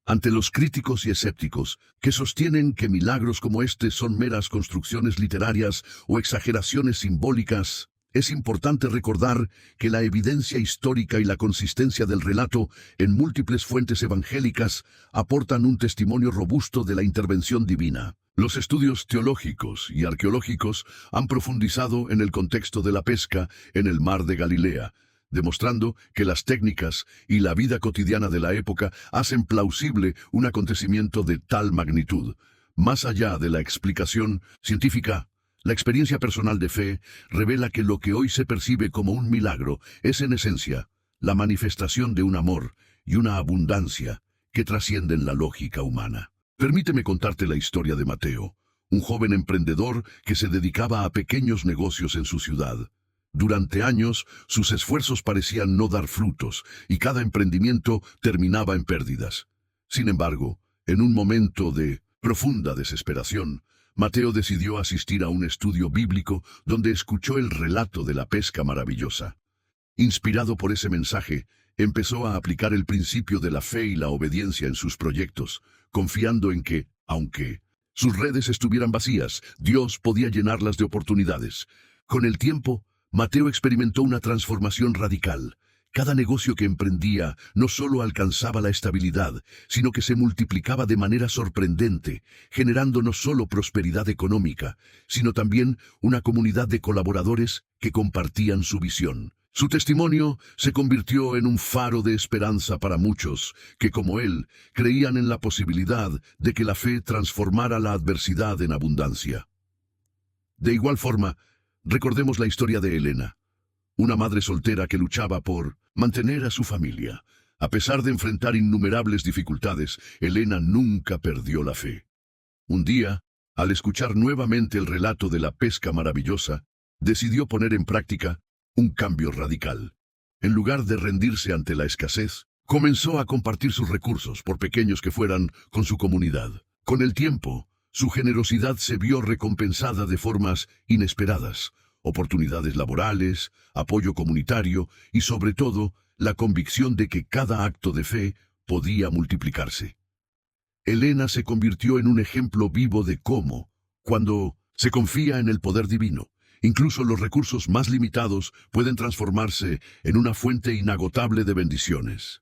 Ante los críticos y escépticos que sostienen que milagros como este son meras construcciones literarias o exageraciones simbólicas, es importante recordar que la evidencia histórica y la consistencia del relato en múltiples fuentes evangélicas aportan un testimonio robusto de la intervención divina. Los estudios teológicos y arqueológicos han profundizado en el contexto de la pesca en el mar de Galilea, demostrando que las técnicas y la vida cotidiana de la época hacen plausible un acontecimiento de tal magnitud. Más allá de la explicación científica, la experiencia personal de fe revela que lo que hoy se percibe como un milagro es en esencia la manifestación de un amor y una abundancia que trascienden la lógica humana. Permíteme contarte la historia de Mateo, un joven emprendedor que se dedicaba a pequeños negocios en su ciudad. Durante años, sus esfuerzos parecían no dar frutos y cada emprendimiento terminaba en pérdidas. Sin embargo, en un momento de profunda desesperación, Mateo decidió asistir a un estudio bíblico donde escuchó el relato de la pesca maravillosa. Inspirado por ese mensaje, empezó a aplicar el principio de la fe y la obediencia en sus proyectos, confiando en que, aunque sus redes estuvieran vacías, Dios podía llenarlas de oportunidades. Con el tiempo, Mateo experimentó una transformación radical. Cada negocio que emprendía no solo alcanzaba la estabilidad, sino que se multiplicaba de manera sorprendente, generando no solo prosperidad económica, sino también una comunidad de colaboradores que compartían su visión. Su testimonio se convirtió en un faro de esperanza para muchos que, como él, creían en la posibilidad de que la fe transformara la adversidad en abundancia. De igual forma, recordemos la historia de Elena, una madre soltera que luchaba por mantener a su familia. A pesar de enfrentar innumerables dificultades, Elena nunca perdió la fe. Un día, al escuchar nuevamente el relato de la pesca maravillosa, decidió poner en práctica un cambio radical. En lugar de rendirse ante la escasez, comenzó a compartir sus recursos, por pequeños que fueran, con su comunidad. Con el tiempo, su generosidad se vio recompensada de formas inesperadas. Oportunidades laborales, apoyo comunitario y, sobre todo, la convicción de que cada acto de fe podía multiplicarse. Elena se convirtió en un ejemplo vivo de cómo, cuando se confía en el poder divino, incluso los recursos más limitados pueden transformarse en una fuente inagotable de bendiciones.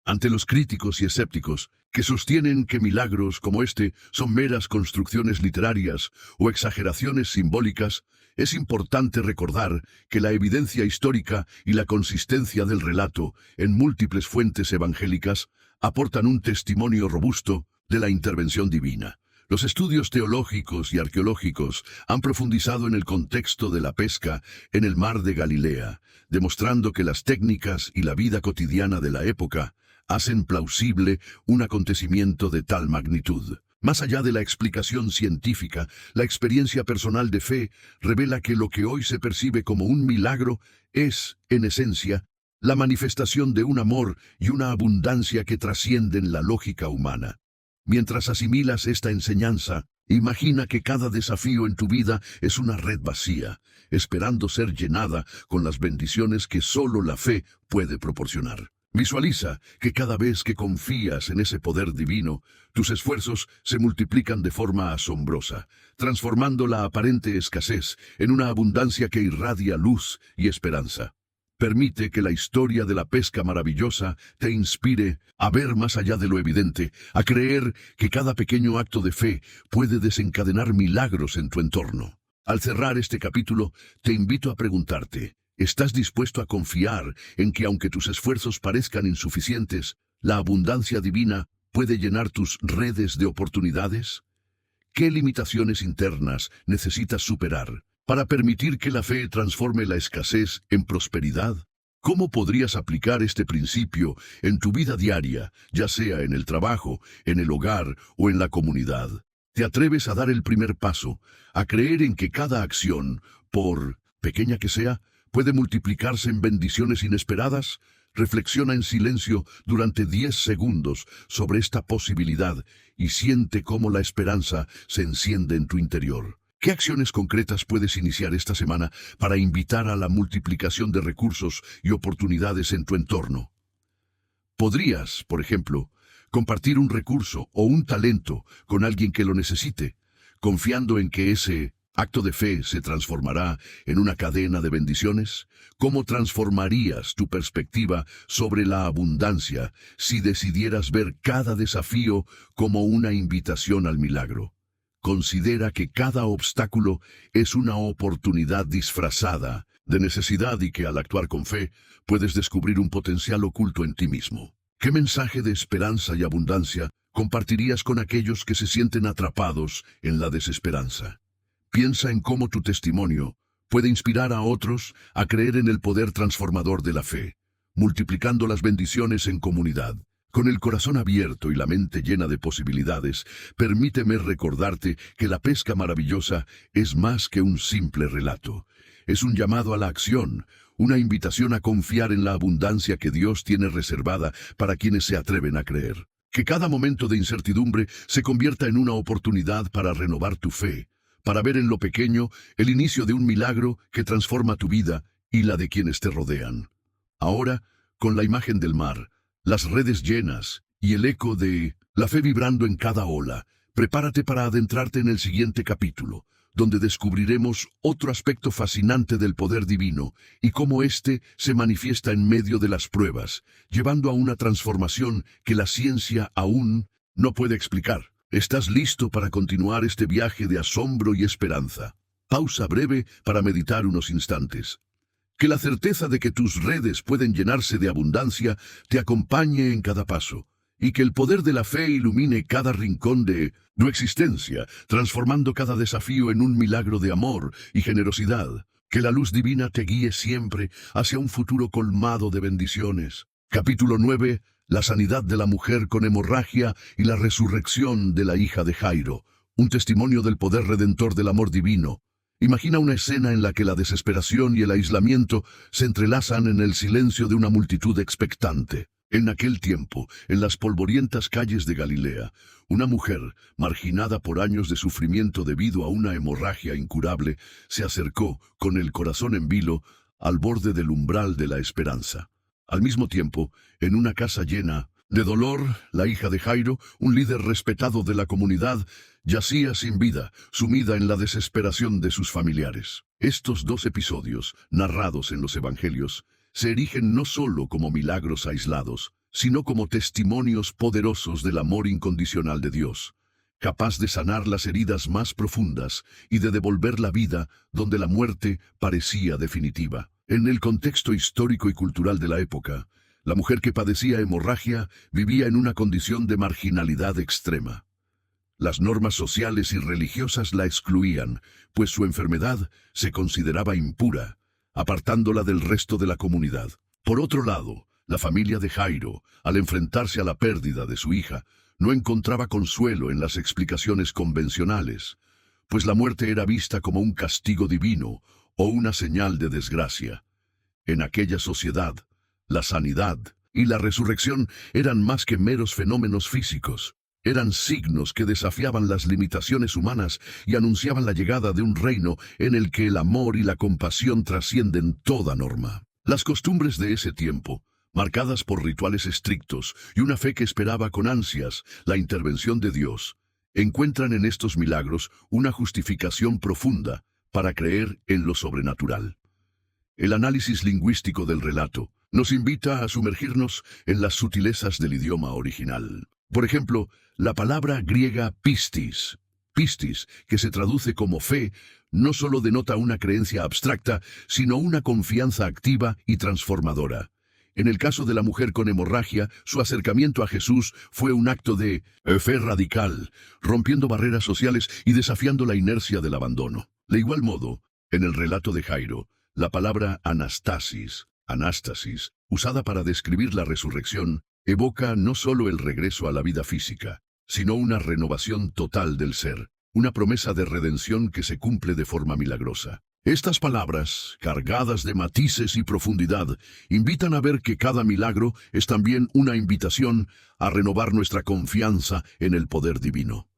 Ante los críticos y escépticos que sostienen que milagros como este son meras construcciones literarias o exageraciones simbólicas, es importante recordar que la evidencia histórica y la consistencia del relato en múltiples fuentes evangélicas aportan un testimonio robusto de la intervención divina. Los estudios teológicos y arqueológicos han profundizado en el contexto de la pesca en el mar de Galilea, demostrando que las técnicas y la vida cotidiana de la época hacen plausible un acontecimiento de tal magnitud. Más allá de la explicación científica, la experiencia personal de fe revela que lo que hoy se percibe como un milagro es, en esencia, la manifestación de un amor y una abundancia que trascienden la lógica humana. Mientras asimilas esta enseñanza, imagina que cada desafío en tu vida es una red vacía, esperando ser llenada con las bendiciones que solo la fe puede proporcionar. Visualiza que cada vez que confías en ese poder divino, tus esfuerzos se multiplican de forma asombrosa, transformando la aparente escasez en una abundancia que irradia luz y esperanza. Permite que la historia de la pesca maravillosa te inspire a ver más allá de lo evidente, a creer que cada pequeño acto de fe puede desencadenar milagros en tu entorno. Al cerrar este capítulo, te invito a preguntarte, ¿estás dispuesto a confiar en que aunque tus esfuerzos parezcan insuficientes, la abundancia divina puede llenar tus redes de oportunidades? ¿Qué limitaciones internas necesitas superar para permitir que la fe transforme la escasez en prosperidad? ¿Cómo podrías aplicar este principio en tu vida diaria, ya sea en el trabajo, en el hogar o en la comunidad? ¿Te atreves a dar el primer paso, a creer en que cada acción, por pequeña que sea, puede multiplicarse en bendiciones inesperadas? Reflexiona en silencio durante 10 segundos sobre esta posibilidad y siente cómo la esperanza se enciende en tu interior. ¿Qué acciones concretas puedes iniciar esta semana para invitar a la multiplicación de recursos y oportunidades en tu entorno? Podrías, por ejemplo, compartir un recurso o un talento con alguien que lo necesite, confiando en que ese acto de fe se transformará en una cadena de bendiciones. ¿Cómo transformarías tu perspectiva sobre la abundancia si decidieras ver cada desafío como una invitación al milagro? Considera que cada obstáculo es una oportunidad disfrazada de necesidad y que al actuar con fe puedes descubrir un potencial oculto en ti mismo. ¿Qué mensaje de esperanza y abundancia compartirías con aquellos que se sienten atrapados en la desesperanza? Piensa en cómo tu testimonio puede inspirar a otros a creer en el poder transformador de la fe, multiplicando las bendiciones en comunidad. Con el corazón abierto y la mente llena de posibilidades, permíteme recordarte que la pesca maravillosa es más que un simple relato. Es un llamado a la acción, una invitación a confiar en la abundancia que Dios tiene reservada para quienes se atreven a creer. Que cada momento de incertidumbre se convierta en una oportunidad para renovar tu fe, para ver en lo pequeño el inicio de un milagro que transforma tu vida y la de quienes te rodean. Ahora, con la imagen del mar, las redes llenas y el eco de la fe vibrando en cada ola, prepárate para adentrarte en el siguiente capítulo, donde descubriremos otro aspecto fascinante del poder divino y cómo éste se manifiesta en medio de las pruebas, llevando a una transformación que la ciencia aún no puede explicar. ¿Estás listo para continuar este viaje de asombro y esperanza? Pausa breve para meditar unos instantes. Que la certeza de que tus redes pueden llenarse de abundancia te acompañe en cada paso, y que el poder de la fe ilumine cada rincón de tu existencia, transformando cada desafío en un milagro de amor y generosidad. Que la luz divina te guíe siempre hacia un futuro colmado de bendiciones. Capítulo 9. La sanidad de la mujer con hemorragia y la resurrección de la hija de Jairo. Un testimonio del poder redentor del amor divino. Imagina una escena en la que la desesperación y el aislamiento se entrelazan en el silencio de una multitud expectante. En aquel tiempo, en las polvorientas calles de Galilea, una mujer, marginada por años de sufrimiento debido a una hemorragia incurable, se acercó, con el corazón en vilo, al borde del umbral de la esperanza. Al mismo tiempo, en una casa llena de dolor, la hija de Jairo, un líder respetado de la comunidad, yacía sin vida, sumida en la desesperación de sus familiares. Estos 2 episodios, narrados en los Evangelios, se erigen no solo como milagros aislados, sino como testimonios poderosos del amor incondicional de Dios, capaz de sanar las heridas más profundas y de devolver la vida donde la muerte parecía definitiva. En el contexto histórico y cultural de la época, la mujer que padecía hemorragia vivía en una condición de marginalidad extrema. Las normas sociales y religiosas la excluían, pues su enfermedad se consideraba impura, apartándola del resto de la comunidad. Por otro lado, la familia de Jairo, al enfrentarse a la pérdida de su hija, no encontraba consuelo en las explicaciones convencionales, pues la muerte era vista como un castigo divino o una señal de desgracia. En aquella sociedad, la sanidad y la resurrección eran más que meros fenómenos físicos. Eran signos que desafiaban las limitaciones humanas y anunciaban la llegada de un reino en el que el amor y la compasión trascienden toda norma. Las costumbres de ese tiempo, marcadas por rituales estrictos y una fe que esperaba con ansias la intervención de Dios, encuentran en estos milagros una justificación profunda para creer en lo sobrenatural. El análisis lingüístico del relato nos invita a sumergirnos en las sutilezas del idioma original. Por ejemplo, la palabra griega pistis, que se traduce como fe, no solo denota una creencia abstracta, sino una confianza activa y transformadora. En el caso de la mujer con hemorragia, su acercamiento a Jesús fue un acto de fe radical, rompiendo barreras sociales y desafiando la inercia del abandono. De igual modo, en el relato de Jairo, la palabra anástasis, usada para describir la resurrección, evoca no solo el regreso a la vida física, sino una renovación total del ser, una promesa de redención que se cumple de forma milagrosa. Estas palabras, cargadas de matices y profundidad, invitan a ver que cada milagro es también una invitación a renovar nuestra confianza en el poder divino.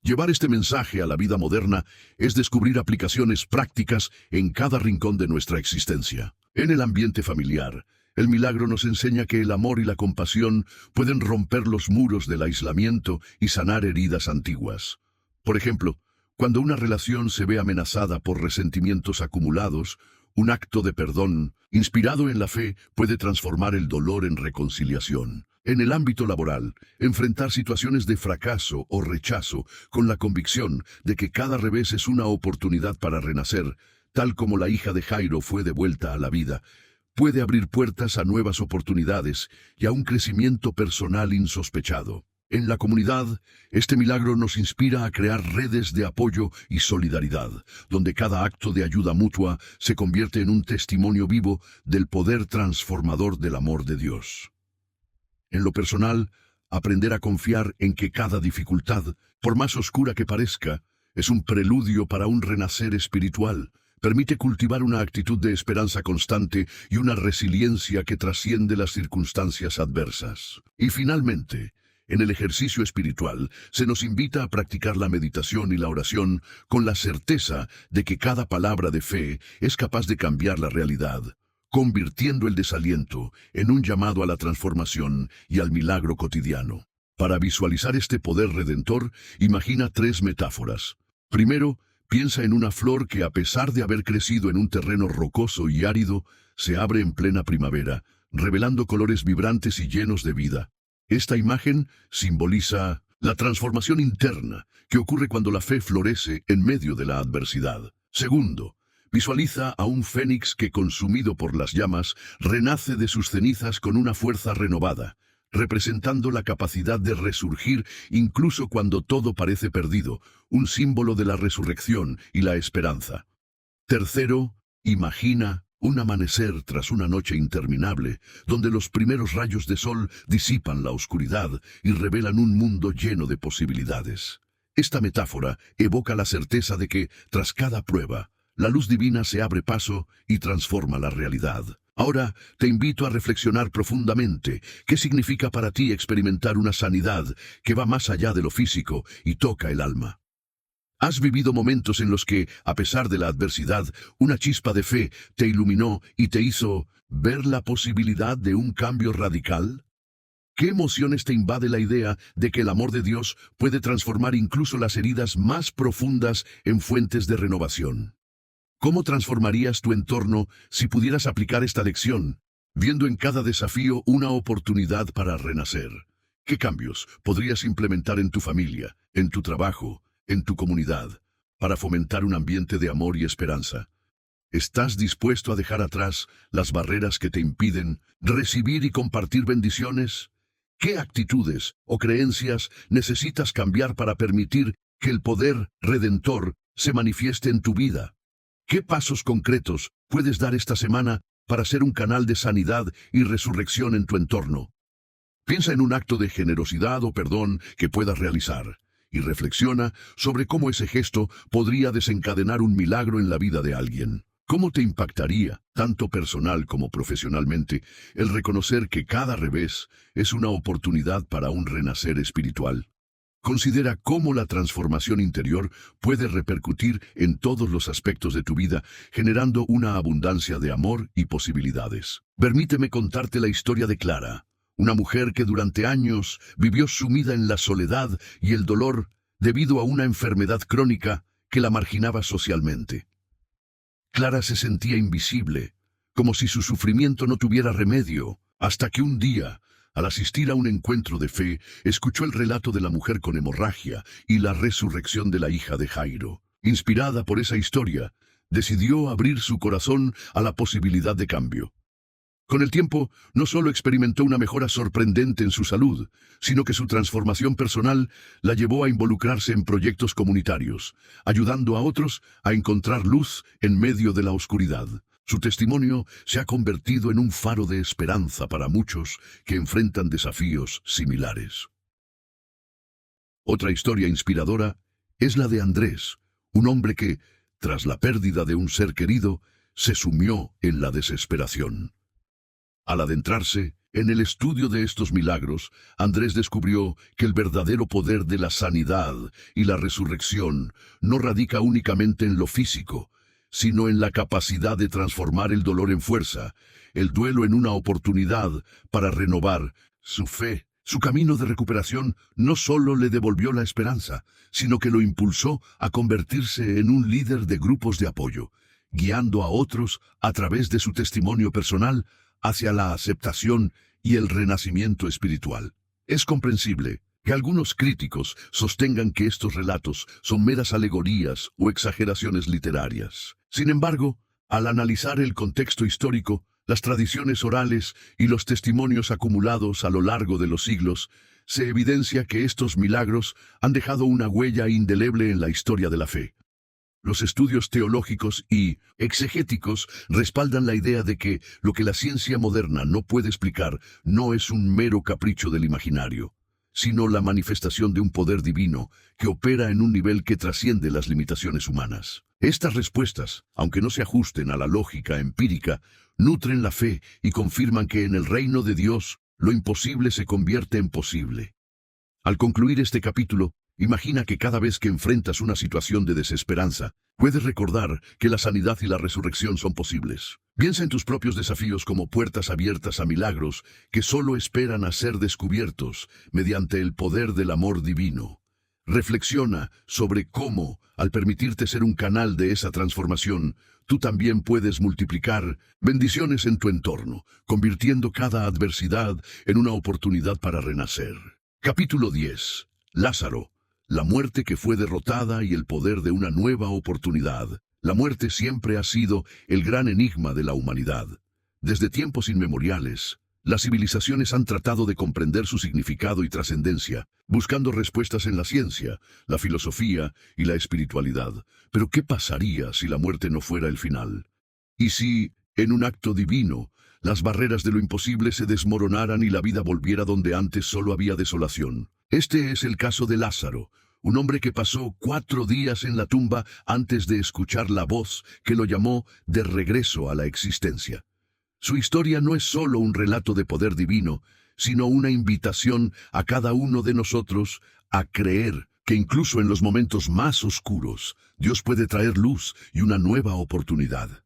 Llevar este mensaje a la vida moderna es descubrir aplicaciones prácticas en cada rincón de nuestra existencia. En el ambiente familiar, el milagro nos enseña que el amor y la compasión pueden romper los muros del aislamiento y sanar heridas antiguas. Por ejemplo, cuando una relación se ve amenazada por resentimientos acumulados, un acto de perdón, inspirado en la fe, puede transformar el dolor en reconciliación. En el ámbito laboral, enfrentar situaciones de fracaso o rechazo con la convicción de que cada revés es una oportunidad para renacer, tal como la hija de Jairo fue de vuelta a la vida, puede abrir puertas a nuevas oportunidades y a un crecimiento personal insospechado. En la comunidad, este milagro nos inspira a crear redes de apoyo y solidaridad, donde cada acto de ayuda mutua se convierte en un testimonio vivo del poder transformador del amor de Dios. En lo personal, aprender a confiar en que cada dificultad, por más oscura que parezca, es un preludio para un renacer espiritual. Permite cultivar una actitud de esperanza constante y una resiliencia que trasciende las circunstancias adversas. Y finalmente, en el ejercicio espiritual, se nos invita a practicar la meditación y la oración con la certeza de que cada palabra de fe es capaz de cambiar la realidad, convirtiendo el desaliento en un llamado a la transformación y al milagro cotidiano. Para visualizar este poder redentor, imagina 3 metáforas. Primero, piensa en una flor que, a pesar de haber crecido en un terreno rocoso y árido, se abre en plena primavera, revelando colores vibrantes y llenos de vida. Esta imagen simboliza la transformación interna que ocurre cuando la fe florece en medio de la adversidad. Segundo, visualiza a un fénix que, consumido por las llamas, renace de sus cenizas con una fuerza renovada, representando la capacidad de resurgir incluso cuando todo parece perdido, un símbolo de la resurrección y la esperanza. Tercero, imagina un amanecer tras una noche interminable, donde los primeros rayos de sol disipan la oscuridad y revelan un mundo lleno de posibilidades. Esta metáfora evoca la certeza de que, tras cada prueba, la luz divina se abre paso y transforma la realidad. Ahora te invito a reflexionar profundamente qué significa para ti experimentar una sanidad que va más allá de lo físico y toca el alma. ¿Has vivido momentos en los que, a pesar de la adversidad, una chispa de fe te iluminó y te hizo ver la posibilidad de un cambio radical? ¿Qué emociones te invade la idea de que el amor de Dios puede transformar incluso las heridas más profundas en fuentes de renovación? ¿Cómo transformarías tu entorno si pudieras aplicar esta lección, viendo en cada desafío una oportunidad para renacer? ¿Qué cambios podrías implementar en tu familia, en tu trabajo, en tu comunidad, para fomentar un ambiente de amor y esperanza? ¿Estás dispuesto a dejar atrás las barreras que te impiden recibir y compartir bendiciones? ¿Qué actitudes o creencias necesitas cambiar para permitir que el poder redentor se manifieste en tu vida? ¿Qué pasos concretos puedes dar esta semana para ser un canal de sanidad y resurrección en tu entorno? Piensa en un acto de generosidad o perdón que puedas realizar y reflexiona sobre cómo ese gesto podría desencadenar un milagro en la vida de alguien. ¿Cómo te impactaría, tanto personal como profesionalmente, el reconocer que cada revés es una oportunidad para un renacer espiritual? Considera cómo la transformación interior puede repercutir en todos los aspectos de tu vida, generando una abundancia de amor y posibilidades. Permíteme contarte la historia de Clara, una mujer que durante años vivió sumida en la soledad y el dolor debido a una enfermedad crónica que la marginaba socialmente. Clara se sentía invisible, como si su sufrimiento no tuviera remedio, hasta que un día, al asistir a un encuentro de fe, escuchó el relato de la mujer con hemorragia y la resurrección de la hija de Jairo. Inspirada por esa historia, decidió abrir su corazón a la posibilidad de cambio. Con el tiempo, no solo experimentó una mejora sorprendente en su salud, sino que su transformación personal la llevó a involucrarse en proyectos comunitarios, ayudando a otros a encontrar luz en medio de la oscuridad. Su testimonio se ha convertido en un faro de esperanza para muchos que enfrentan desafíos similares. Otra historia inspiradora es la de Andrés, un hombre que, tras la pérdida de un ser querido, se sumió en la desesperación. Al adentrarse en el estudio de estos milagros, Andrés descubrió que el verdadero poder de la sanidad y la resurrección no radica únicamente en lo físico, sino en la capacidad de transformar el dolor en fuerza, el duelo en una oportunidad para renovar su fe. Su camino de recuperación no solo le devolvió la esperanza, sino que lo impulsó a convertirse en un líder de grupos de apoyo, guiando a otros a través de su testimonio personal hacia la aceptación y el renacimiento espiritual. Es comprensible que algunos críticos sostengan que estos relatos son meras alegorías o exageraciones literarias. Sin embargo, al analizar el contexto histórico, las tradiciones orales y los testimonios acumulados a lo largo de los siglos, se evidencia que estos milagros han dejado una huella indeleble en la historia de la fe. Los estudios teológicos y exegéticos respaldan la idea de que lo que la ciencia moderna no puede explicar no es un mero capricho del imaginario, sino la manifestación de un poder divino que opera en un nivel que trasciende las limitaciones humanas. Estas respuestas, aunque no se ajusten a la lógica empírica, nutren la fe y confirman que en el reino de Dios lo imposible se convierte en posible. Al concluir este capítulo, imagina que cada vez que enfrentas una situación de desesperanza, puedes recordar que la sanidad y la resurrección son posibles. Piensa en tus propios desafíos como puertas abiertas a milagros que solo esperan a ser descubiertos mediante el poder del amor divino. Reflexiona sobre cómo, al permitirte ser un canal de esa transformación, tú también puedes multiplicar bendiciones en tu entorno, convirtiendo cada adversidad en una oportunidad para renacer. Capítulo 10. Lázaro, la muerte que fue derrotada y el poder de una nueva oportunidad. La muerte siempre ha sido el gran enigma de la humanidad. Desde tiempos inmemoriales, las civilizaciones han tratado de comprender su significado y trascendencia, buscando respuestas en la ciencia, la filosofía y la espiritualidad. Pero ¿qué pasaría si la muerte no fuera el final? ¿Y si, en un acto divino, las barreras de lo imposible se desmoronaran y la vida volviera donde antes solo había desolación? Este es el caso de Lázaro, un hombre que pasó 4 días en la tumba antes de escuchar la voz que lo llamó de regreso a la existencia. Su historia no es solo un relato de poder divino, sino una invitación a cada uno de nosotros a creer que incluso en los momentos más oscuros, Dios puede traer luz y una nueva oportunidad.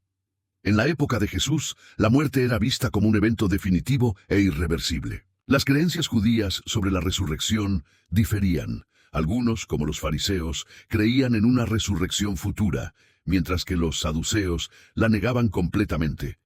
En la época de Jesús, la muerte era vista como un evento definitivo e irreversible. Las creencias judías sobre la resurrección diferían. Algunos, como los fariseos, creían en una resurrección futura, mientras que los saduceos la negaban completamente.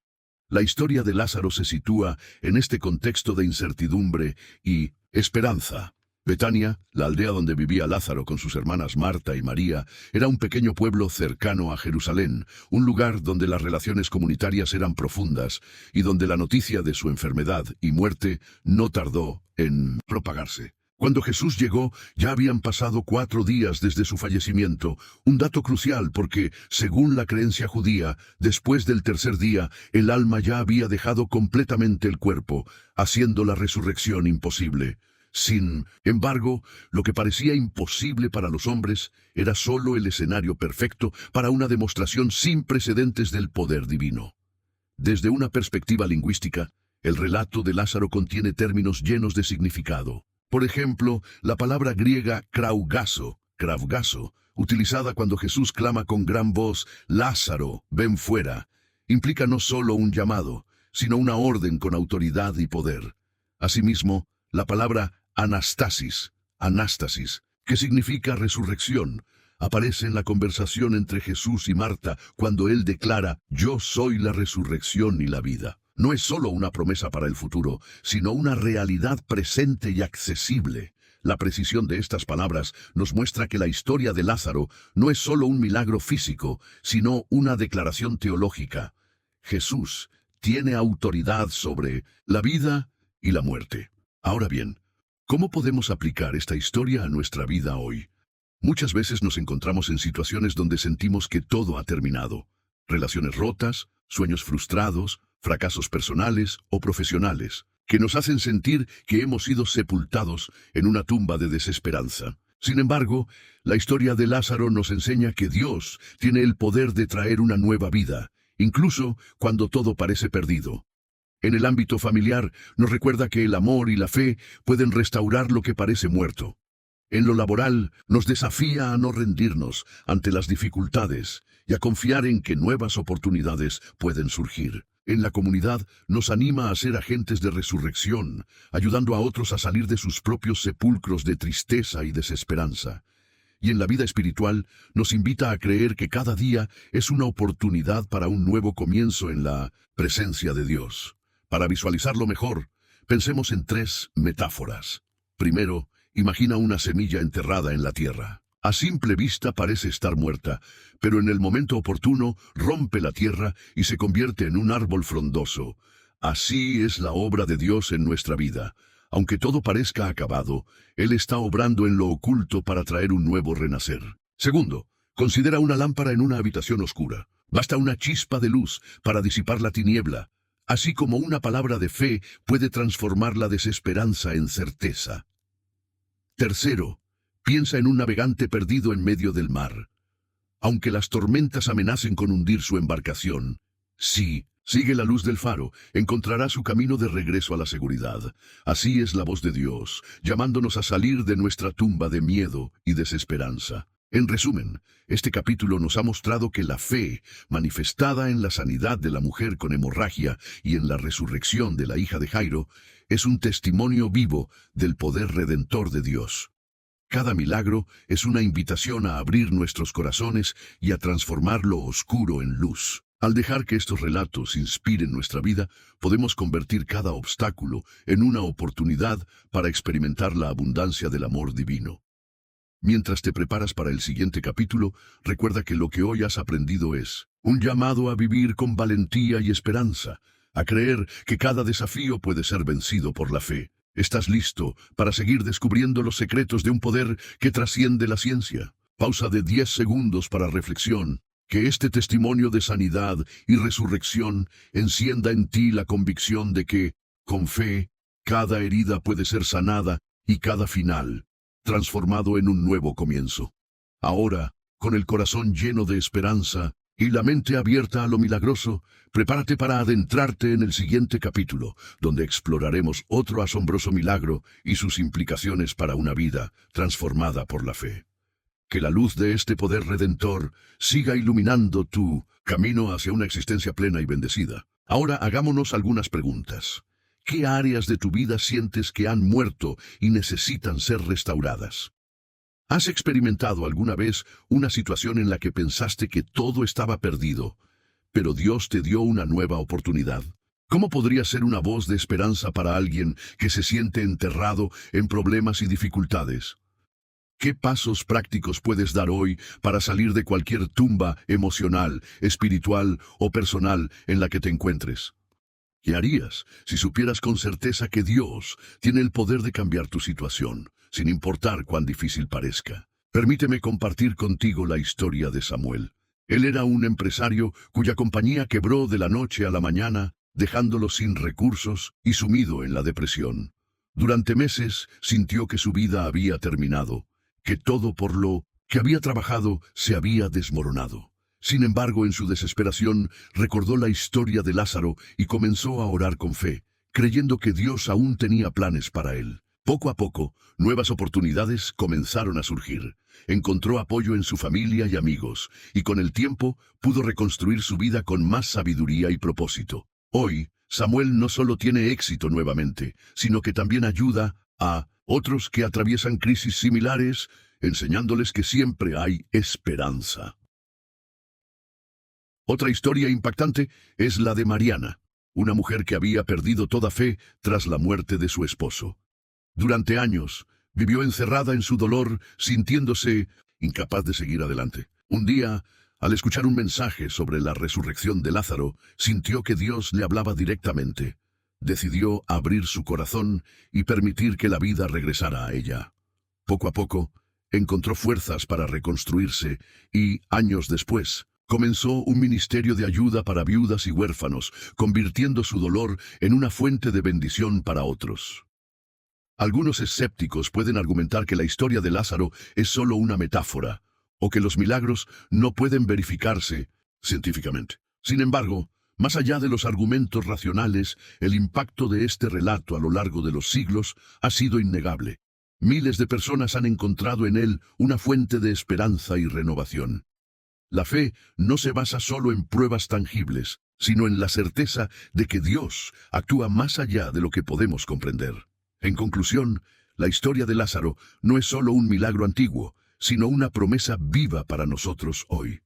La historia de Lázaro se sitúa en este contexto de incertidumbre y esperanza. Betania, la aldea donde vivía Lázaro con sus hermanas Marta y María, era un pequeño pueblo cercano a Jerusalén, un lugar donde las relaciones comunitarias eran profundas y donde la noticia de su enfermedad y muerte no tardó en propagarse. Cuando Jesús llegó, ya habían pasado 4 días desde su fallecimiento, un dato crucial porque, según la creencia judía, después del tercer día, el alma ya había dejado completamente el cuerpo, haciendo la resurrección imposible. Sin embargo, lo que parecía imposible para los hombres era solo el escenario perfecto para una demostración sin precedentes del poder divino. Desde una perspectiva lingüística, el relato de Lázaro contiene términos llenos de significado. Por ejemplo, la palabra griega kravgaso, utilizada cuando Jesús clama con gran voz, «Lázaro, ven fuera», implica no solo un llamado, sino una orden con autoridad y poder. Asimismo, la palabra anastasis, que significa resurrección, aparece en la conversación entre Jesús y Marta cuando él declara, «Yo soy la resurrección y la vida». No es solo una promesa para el futuro, sino una realidad presente y accesible. La precisión de estas palabras nos muestra que la historia de Lázaro no es solo un milagro físico, sino una declaración teológica. Jesús tiene autoridad sobre la vida y la muerte. Ahora bien, ¿cómo podemos aplicar esta historia a nuestra vida hoy? Muchas veces nos encontramos en situaciones donde sentimos que todo ha terminado. Relaciones rotas, sueños frustrados, fracasos personales o profesionales, que nos hacen sentir que hemos sido sepultados en una tumba de desesperanza. Sin embargo, la historia de Lázaro nos enseña que Dios tiene el poder de traer una nueva vida, incluso cuando todo parece perdido. En el ámbito familiar, nos recuerda que el amor y la fe pueden restaurar lo que parece muerto. En lo laboral, nos desafía a no rendirnos ante las dificultades y a confiar en que nuevas oportunidades pueden surgir. En la comunidad, nos anima a ser agentes de resurrección, ayudando a otros a salir de sus propios sepulcros de tristeza y desesperanza. Y en la vida espiritual, nos invita a creer que cada día es una oportunidad para un nuevo comienzo en la presencia de Dios. Para visualizarlo mejor, pensemos en 3 metáforas. Primero, imagina una semilla enterrada en la tierra. A simple vista parece estar muerta, pero en el momento oportuno rompe la tierra y se convierte en un árbol frondoso. Así es la obra de Dios en nuestra vida. Aunque todo parezca acabado, Él está obrando en lo oculto para traer un nuevo renacer. Segundo, considera una lámpara en una habitación oscura. Basta una chispa de luz para disipar la tiniebla, así como una palabra de fe puede transformar la desesperanza en certeza. Tercero, piensa en un navegante perdido en medio del mar. Aunque las tormentas amenacen con hundir su embarcación, si sigue la luz del faro, encontrará su camino de regreso a la seguridad. Así es la voz de Dios, llamándonos a salir de nuestra tumba de miedo y desesperanza. En resumen, este capítulo nos ha mostrado que la fe, manifestada en la sanidad de la mujer con hemorragia y en la resurrección de la hija de Jairo, es un testimonio vivo del poder redentor de Dios. Cada milagro es una invitación a abrir nuestros corazones y a transformar lo oscuro en luz. Al dejar que estos relatos inspiren nuestra vida, podemos convertir cada obstáculo en una oportunidad para experimentar la abundancia del amor divino. Mientras te preparas para el siguiente capítulo, recuerda que lo que hoy has aprendido es un llamado a vivir con valentía y esperanza, a creer que cada desafío puede ser vencido por la fe. ¿Estás listo para seguir descubriendo los secretos de un poder que trasciende la ciencia? Pausa de 10 segundos para reflexión. Que este testimonio de sanidad y resurrección encienda en ti la convicción de que, con fe, cada herida puede ser sanada y cada final transformado en un nuevo comienzo. Ahora, con el corazón lleno de esperanza y la mente abierta a lo milagroso, prepárate para adentrarte en el siguiente capítulo, donde exploraremos otro asombroso milagro y sus implicaciones para una vida transformada por la fe. Que la luz de este poder redentor siga iluminando tu camino hacia una existencia plena y bendecida. Ahora hagámonos algunas preguntas. ¿Qué áreas de tu vida sientes que han muerto y necesitan ser restauradas? ¿Has experimentado alguna vez una situación en la que pensaste que todo estaba perdido, pero Dios te dio una nueva oportunidad? ¿Cómo podría ser una voz de esperanza para alguien que se siente enterrado en problemas y dificultades? ¿Qué pasos prácticos puedes dar hoy para salir de cualquier tumba emocional, espiritual o personal en la que te encuentres? ¿Qué harías si supieras con certeza que Dios tiene el poder de cambiar tu situación, sin importar cuán difícil parezca? Permíteme compartir contigo la historia de Samuel. Él era un empresario cuya compañía quebró de la noche a la mañana, dejándolo sin recursos y sumido en la depresión. Durante meses sintió que su vida había terminado, que todo por lo que había trabajado se había desmoronado. Sin embargo, en su desesperación, recordó la historia de Lázaro y comenzó a orar con fe, creyendo que Dios aún tenía planes para él. Poco a poco, nuevas oportunidades comenzaron a surgir. Encontró apoyo en su familia y amigos, y con el tiempo pudo reconstruir su vida con más sabiduría y propósito. Hoy, Samuel no solo tiene éxito nuevamente, sino que también ayuda a otros que atraviesan crisis similares, enseñándoles que siempre hay esperanza. Otra historia impactante es la de Mariana, una mujer que había perdido toda fe tras la muerte de su esposo. Durante años, vivió encerrada en su dolor, sintiéndose incapaz de seguir adelante. Un día, al escuchar un mensaje sobre la resurrección de Lázaro, sintió que Dios le hablaba directamente. Decidió abrir su corazón y permitir que la vida regresara a ella. Poco a poco, encontró fuerzas para reconstruirse y, años después, comenzó un ministerio de ayuda para viudas y huérfanos, convirtiendo su dolor en una fuente de bendición para otros. Algunos escépticos pueden argumentar que la historia de Lázaro es solo una metáfora, o que los milagros no pueden verificarse científicamente. Sin embargo, más allá de los argumentos racionales, el impacto de este relato a lo largo de los siglos ha sido innegable. Miles de personas han encontrado en él una fuente de esperanza y renovación. La fe no se basa solo en pruebas tangibles, sino en la certeza de que Dios actúa más allá de lo que podemos comprender. En conclusión, la historia de Lázaro no es solo un milagro antiguo, sino una promesa viva para nosotros hoy.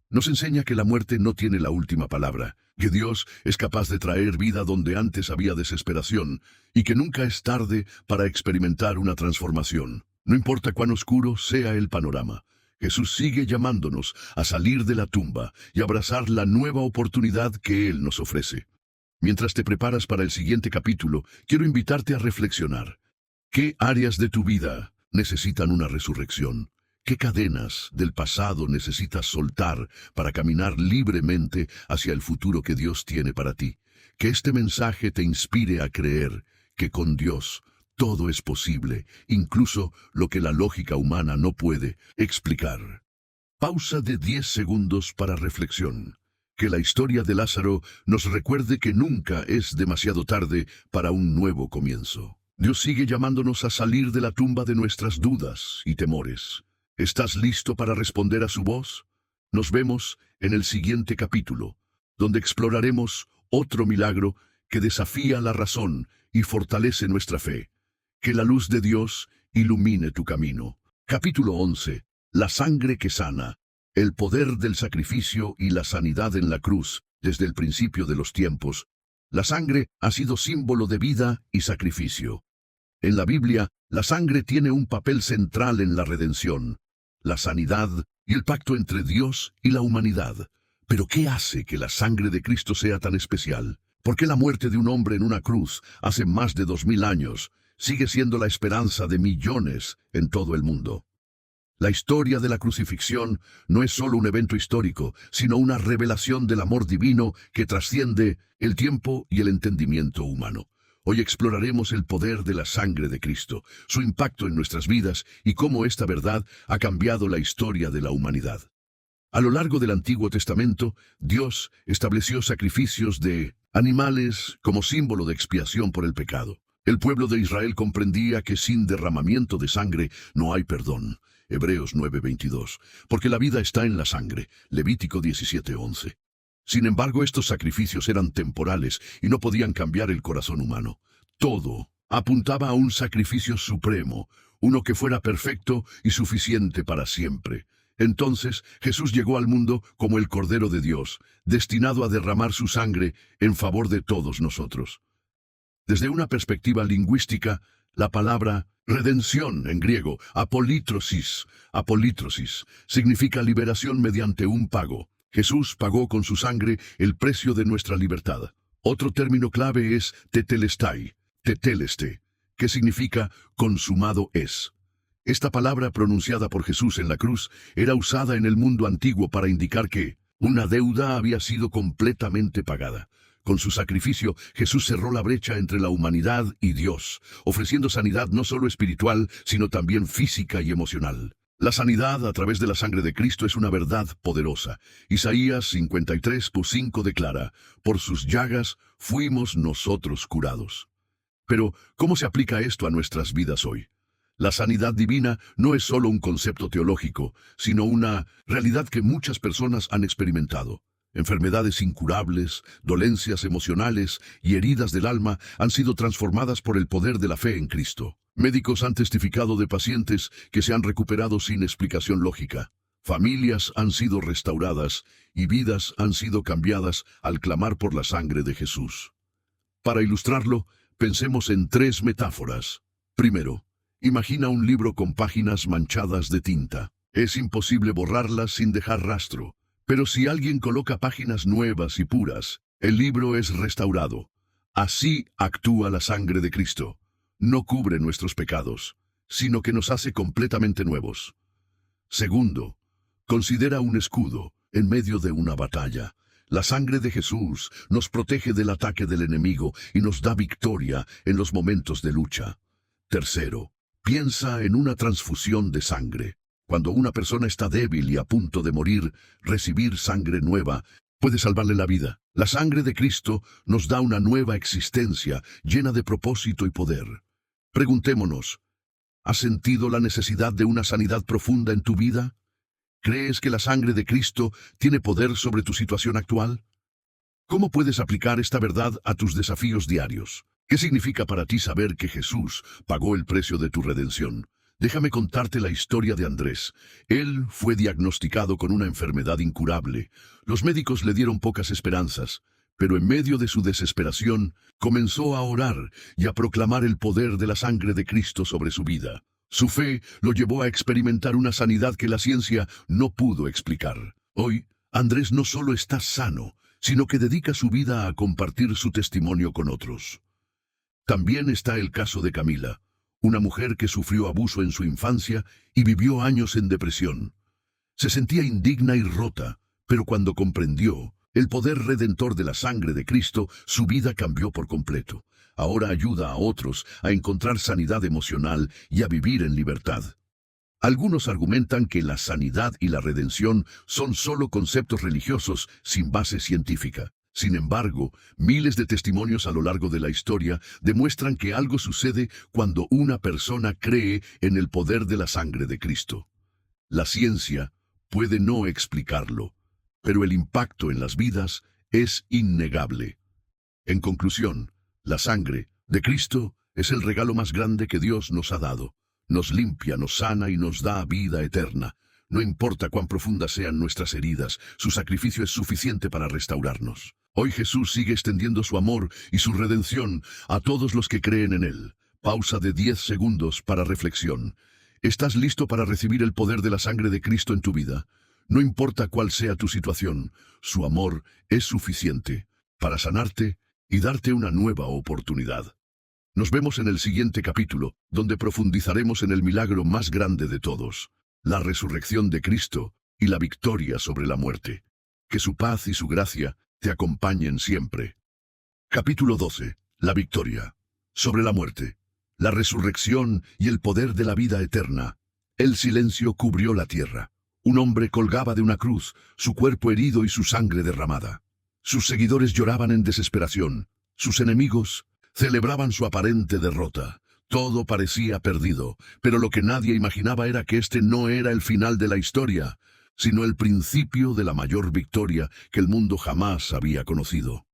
Nos enseña que la muerte no tiene la última palabra, que Dios es capaz de traer vida donde antes había desesperación, y que nunca es tarde para experimentar una transformación. No importa cuán oscuro sea el panorama, Jesús sigue llamándonos a salir de la tumba y abrazar la nueva oportunidad que Él nos ofrece. Mientras te preparas para el siguiente capítulo, quiero invitarte a reflexionar. ¿Qué áreas de tu vida necesitan una resurrección? ¿Qué cadenas del pasado necesitas soltar para caminar libremente hacia el futuro que Dios tiene para ti? Que este mensaje te inspire a creer que con Dios todo es posible, incluso lo que la lógica humana no puede explicar. Pausa de 10 segundos para reflexión. Que la historia de Lázaro nos recuerde que nunca es demasiado tarde para un nuevo comienzo. Dios sigue llamándonos a salir de la tumba de nuestras dudas y temores. ¿Estás listo para responder a su voz? Nos vemos en el siguiente capítulo, donde exploraremos otro milagro que desafía la razón y fortalece nuestra fe. Que la luz de Dios ilumine tu camino. Capítulo 11. La sangre que sana. El poder del sacrificio y la sanidad en la cruz, desde el principio de los tiempos. La sangre ha sido símbolo de vida y sacrificio. En la Biblia, la sangre tiene un papel central en la redención, la sanidad y el pacto entre Dios y la humanidad. Pero ¿qué hace que la sangre de Cristo sea tan especial? ¿Por qué la muerte de un hombre en una cruz hace más de 2000 años sigue siendo la esperanza de millones en todo el mundo? La historia de la crucifixión no es solo un evento histórico, sino una revelación del amor divino que trasciende el tiempo y el entendimiento humano. Hoy exploraremos el poder de la sangre de Cristo, su impacto en nuestras vidas y cómo esta verdad ha cambiado la historia de la humanidad. A lo largo del Antiguo Testamento, Dios estableció sacrificios de animales como símbolo de expiación por el pecado. El pueblo de Israel comprendía que sin derramamiento de sangre no hay perdón. Hebreos 9:22, porque la vida está en la sangre. Levítico 17:11. Sin embargo, estos sacrificios eran temporales y no podían cambiar el corazón humano. Todo apuntaba a un sacrificio supremo, uno que fuera perfecto y suficiente para siempre. Entonces, Jesús llegó al mundo como el Cordero de Dios, destinado a derramar su sangre en favor de todos nosotros. Desde una perspectiva lingüística, la palabra redención en griego, apolítrosis, significa liberación mediante un pago. Jesús pagó con su sangre el precio de nuestra libertad. Otro término clave es tetelestai, teteleste, que significa consumado es. Esta palabra pronunciada por Jesús en la cruz era usada en el mundo antiguo para indicar que una deuda había sido completamente pagada. Con su sacrificio, Jesús cerró la brecha entre la humanidad y Dios, ofreciendo sanidad no solo espiritual, sino también física y emocional. La sanidad a través de la sangre de Cristo es una verdad poderosa. Isaías 53:5 declara: por sus llagas fuimos nosotros curados. Pero, ¿cómo se aplica esto a nuestras vidas hoy? La sanidad divina no es solo un concepto teológico, sino una realidad que muchas personas han experimentado. Enfermedades incurables, dolencias emocionales y heridas del alma han sido transformadas por el poder de la fe en Cristo. Médicos han testificado de pacientes que se han recuperado sin explicación lógica. Familias han sido restauradas y vidas han sido cambiadas al clamar por la sangre de Jesús. Para ilustrarlo, pensemos en 3 metáforas. Primero, imagina un libro con páginas manchadas de tinta. Es imposible borrarlas sin dejar rastro. Pero si alguien coloca páginas nuevas y puras, el libro es restaurado. Así actúa la sangre de Cristo. No cubre nuestros pecados, sino que nos hace completamente nuevos. Segundo, considera un escudo en medio de una batalla. La sangre de Jesús nos protege del ataque del enemigo y nos da victoria en los momentos de lucha. Tercero, piensa en una transfusión de sangre. Cuando una persona está débil y a punto de morir, recibir sangre nueva puede salvarle la vida. La sangre de Cristo nos da una nueva existencia llena de propósito y poder. Preguntémonos, ¿has sentido la necesidad de una sanidad profunda en tu vida? ¿Crees que la sangre de Cristo tiene poder sobre tu situación actual? ¿Cómo puedes aplicar esta verdad a tus desafíos diarios? ¿Qué significa para ti saber que Jesús pagó el precio de tu redención? Déjame contarte la historia de Andrés. Él fue diagnosticado con una enfermedad incurable. Los médicos le dieron pocas esperanzas, pero en medio de su desesperación, comenzó a orar y a proclamar el poder de la sangre de Cristo sobre su vida. Su fe lo llevó a experimentar una sanidad que la ciencia no pudo explicar. Hoy, Andrés no solo está sano, sino que dedica su vida a compartir su testimonio con otros. También está el caso de Camila, una mujer que sufrió abuso en su infancia y vivió años en depresión. Se sentía indigna y rota, pero cuando comprendió el poder redentor de la sangre de Cristo, su vida cambió por completo. Ahora ayuda a otros a encontrar sanidad emocional y a vivir en libertad. Algunos argumentan que la sanidad y la redención son solo conceptos religiosos sin base científica. Sin embargo, miles de testimonios a lo largo de la historia demuestran que algo sucede cuando una persona cree en el poder de la sangre de Cristo. La ciencia puede no explicarlo, pero el impacto en las vidas es innegable. En conclusión, la sangre de Cristo es el regalo más grande que Dios nos ha dado. Nos limpia, nos sana y nos da vida eterna. No importa cuán profundas sean nuestras heridas, su sacrificio es suficiente para restaurarnos. Hoy Jesús sigue extendiendo su amor y su redención a todos los que creen en Él. Pausa de 10 segundos para reflexión. ¿Estás listo para recibir el poder de la sangre de Cristo en tu vida? No importa cuál sea tu situación, su amor es suficiente para sanarte y darte una nueva oportunidad. Nos vemos en el siguiente capítulo, donde profundizaremos en el milagro más grande de todos, la resurrección de Cristo y la victoria sobre la muerte. Que su paz y su gracia te acompañen siempre. Capítulo 12. La victoria sobre la muerte, la resurrección y el poder de la vida eterna. El silencio cubrió la tierra. Un hombre colgaba de una cruz, su cuerpo herido y su sangre derramada. Sus seguidores lloraban en desesperación. Sus enemigos celebraban su aparente derrota. Todo parecía perdido, pero lo que nadie imaginaba era que este no era el final de la historia, sino el principio de la mayor victoria que el mundo jamás había conocido.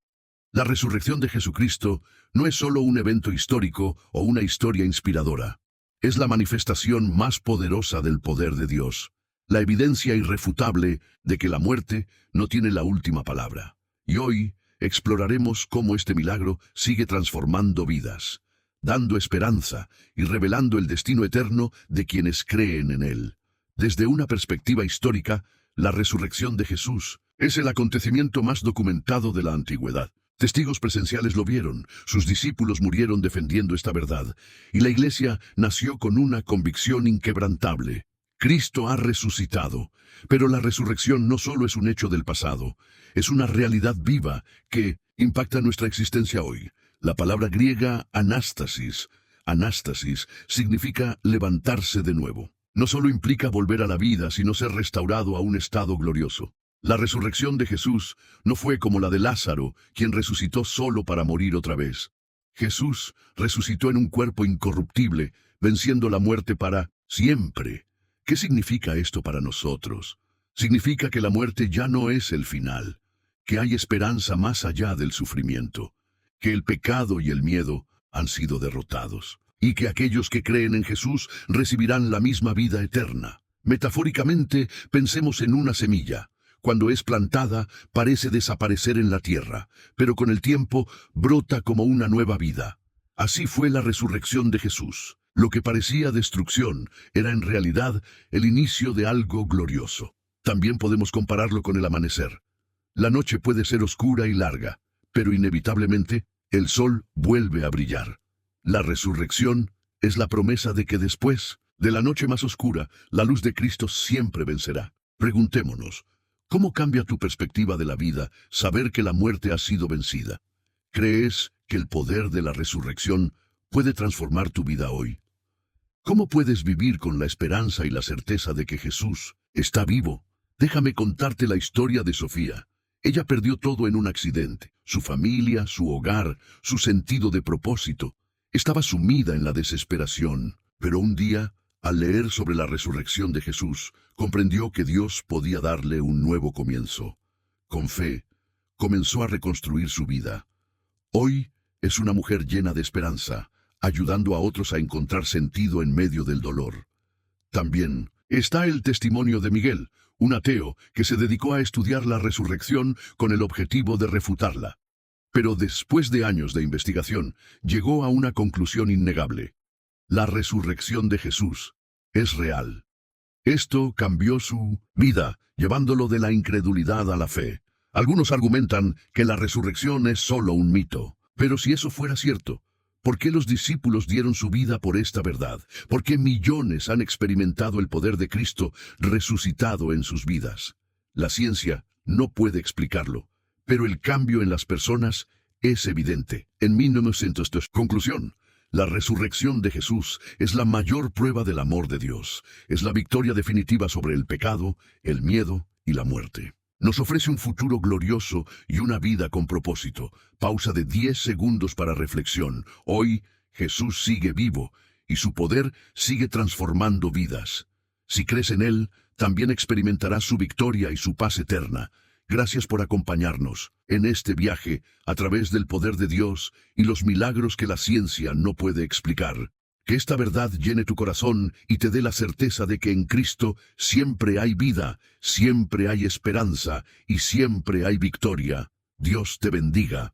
La resurrección de Jesucristo no es solo un evento histórico o una historia inspiradora. Es la manifestación más poderosa del poder de Dios, la evidencia irrefutable de que la muerte no tiene la última palabra. Y hoy exploraremos cómo este milagro sigue transformando vidas, dando esperanza y revelando el destino eterno de quienes creen en Él. Desde una perspectiva histórica, la resurrección de Jesús es el acontecimiento más documentado de la antigüedad. Testigos presenciales lo vieron, sus discípulos murieron defendiendo esta verdad, y la Iglesia nació con una convicción inquebrantable. Cristo ha resucitado, pero la resurrección no solo es un hecho del pasado, es una realidad viva que impacta nuestra existencia hoy. La palabra griega anástasis, anástasis, significa levantarse de nuevo. No solo implica volver a la vida, sino ser restaurado a un estado glorioso. La resurrección de Jesús no fue como la de Lázaro, quien resucitó solo para morir otra vez. Jesús resucitó en un cuerpo incorruptible, venciendo la muerte para siempre. ¿Qué significa esto para nosotros? Significa que la muerte ya no es el final, que hay esperanza más allá del sufrimiento, que el pecado y el miedo han sido derrotados, y que aquellos que creen en Jesús recibirán la misma vida eterna. Metafóricamente, pensemos en una semilla. Cuando es plantada, parece desaparecer en la tierra, pero con el tiempo brota como una nueva vida. Así fue la resurrección de Jesús. Lo que parecía destrucción era en realidad el inicio de algo glorioso. También podemos compararlo con el amanecer. La noche puede ser oscura y larga, pero inevitablemente el sol vuelve a brillar. La resurrección es la promesa de que después de la noche más oscura, la luz de Cristo siempre vencerá. Preguntémonos, ¿cómo cambia tu perspectiva de la vida saber que la muerte ha sido vencida? ¿Crees que el poder de la resurrección puede transformar tu vida hoy? ¿Cómo puedes vivir con la esperanza y la certeza de que Jesús está vivo? Déjame contarte la historia de Sofía. Ella perdió todo en un accidente: su familia, su hogar, su sentido de propósito. Estaba sumida en la desesperación, pero un día, al leer sobre la resurrección de Jesús, comprendió que Dios podía darle un nuevo comienzo. Con fe, comenzó a reconstruir su vida. Hoy es una mujer llena de esperanza, ayudando a otros a encontrar sentido en medio del dolor. También está el testimonio de Miguel, un ateo que se dedicó a estudiar la resurrección con el objetivo de refutarla. Pero después de años de investigación, llegó a una conclusión innegable: la resurrección de Jesús es real. Esto cambió su vida, llevándolo de la incredulidad a la fe. Algunos argumentan que la resurrección es solo un mito. Pero si eso fuera cierto, ¿por qué los discípulos dieron su vida por esta verdad? ¿Por qué millones han experimentado el poder de Cristo resucitado en sus vidas? La ciencia no puede explicarlo, pero el cambio en las personas es evidente. En 1902, conclusión: la resurrección de Jesús es la mayor prueba del amor de Dios. Es la victoria definitiva sobre el pecado, el miedo y la muerte. Nos ofrece un futuro glorioso y una vida con propósito. Pausa de 10 segundos para reflexión. Hoy, Jesús sigue vivo y su poder sigue transformando vidas. Si crees en Él, también experimentarás su victoria y su paz eterna. Gracias por acompañarnos en este viaje a través del poder de Dios y los milagros que la ciencia no puede explicar. Que esta verdad llene tu corazón y te dé la certeza de que en Cristo siempre hay vida, siempre hay esperanza y siempre hay victoria. Dios te bendiga.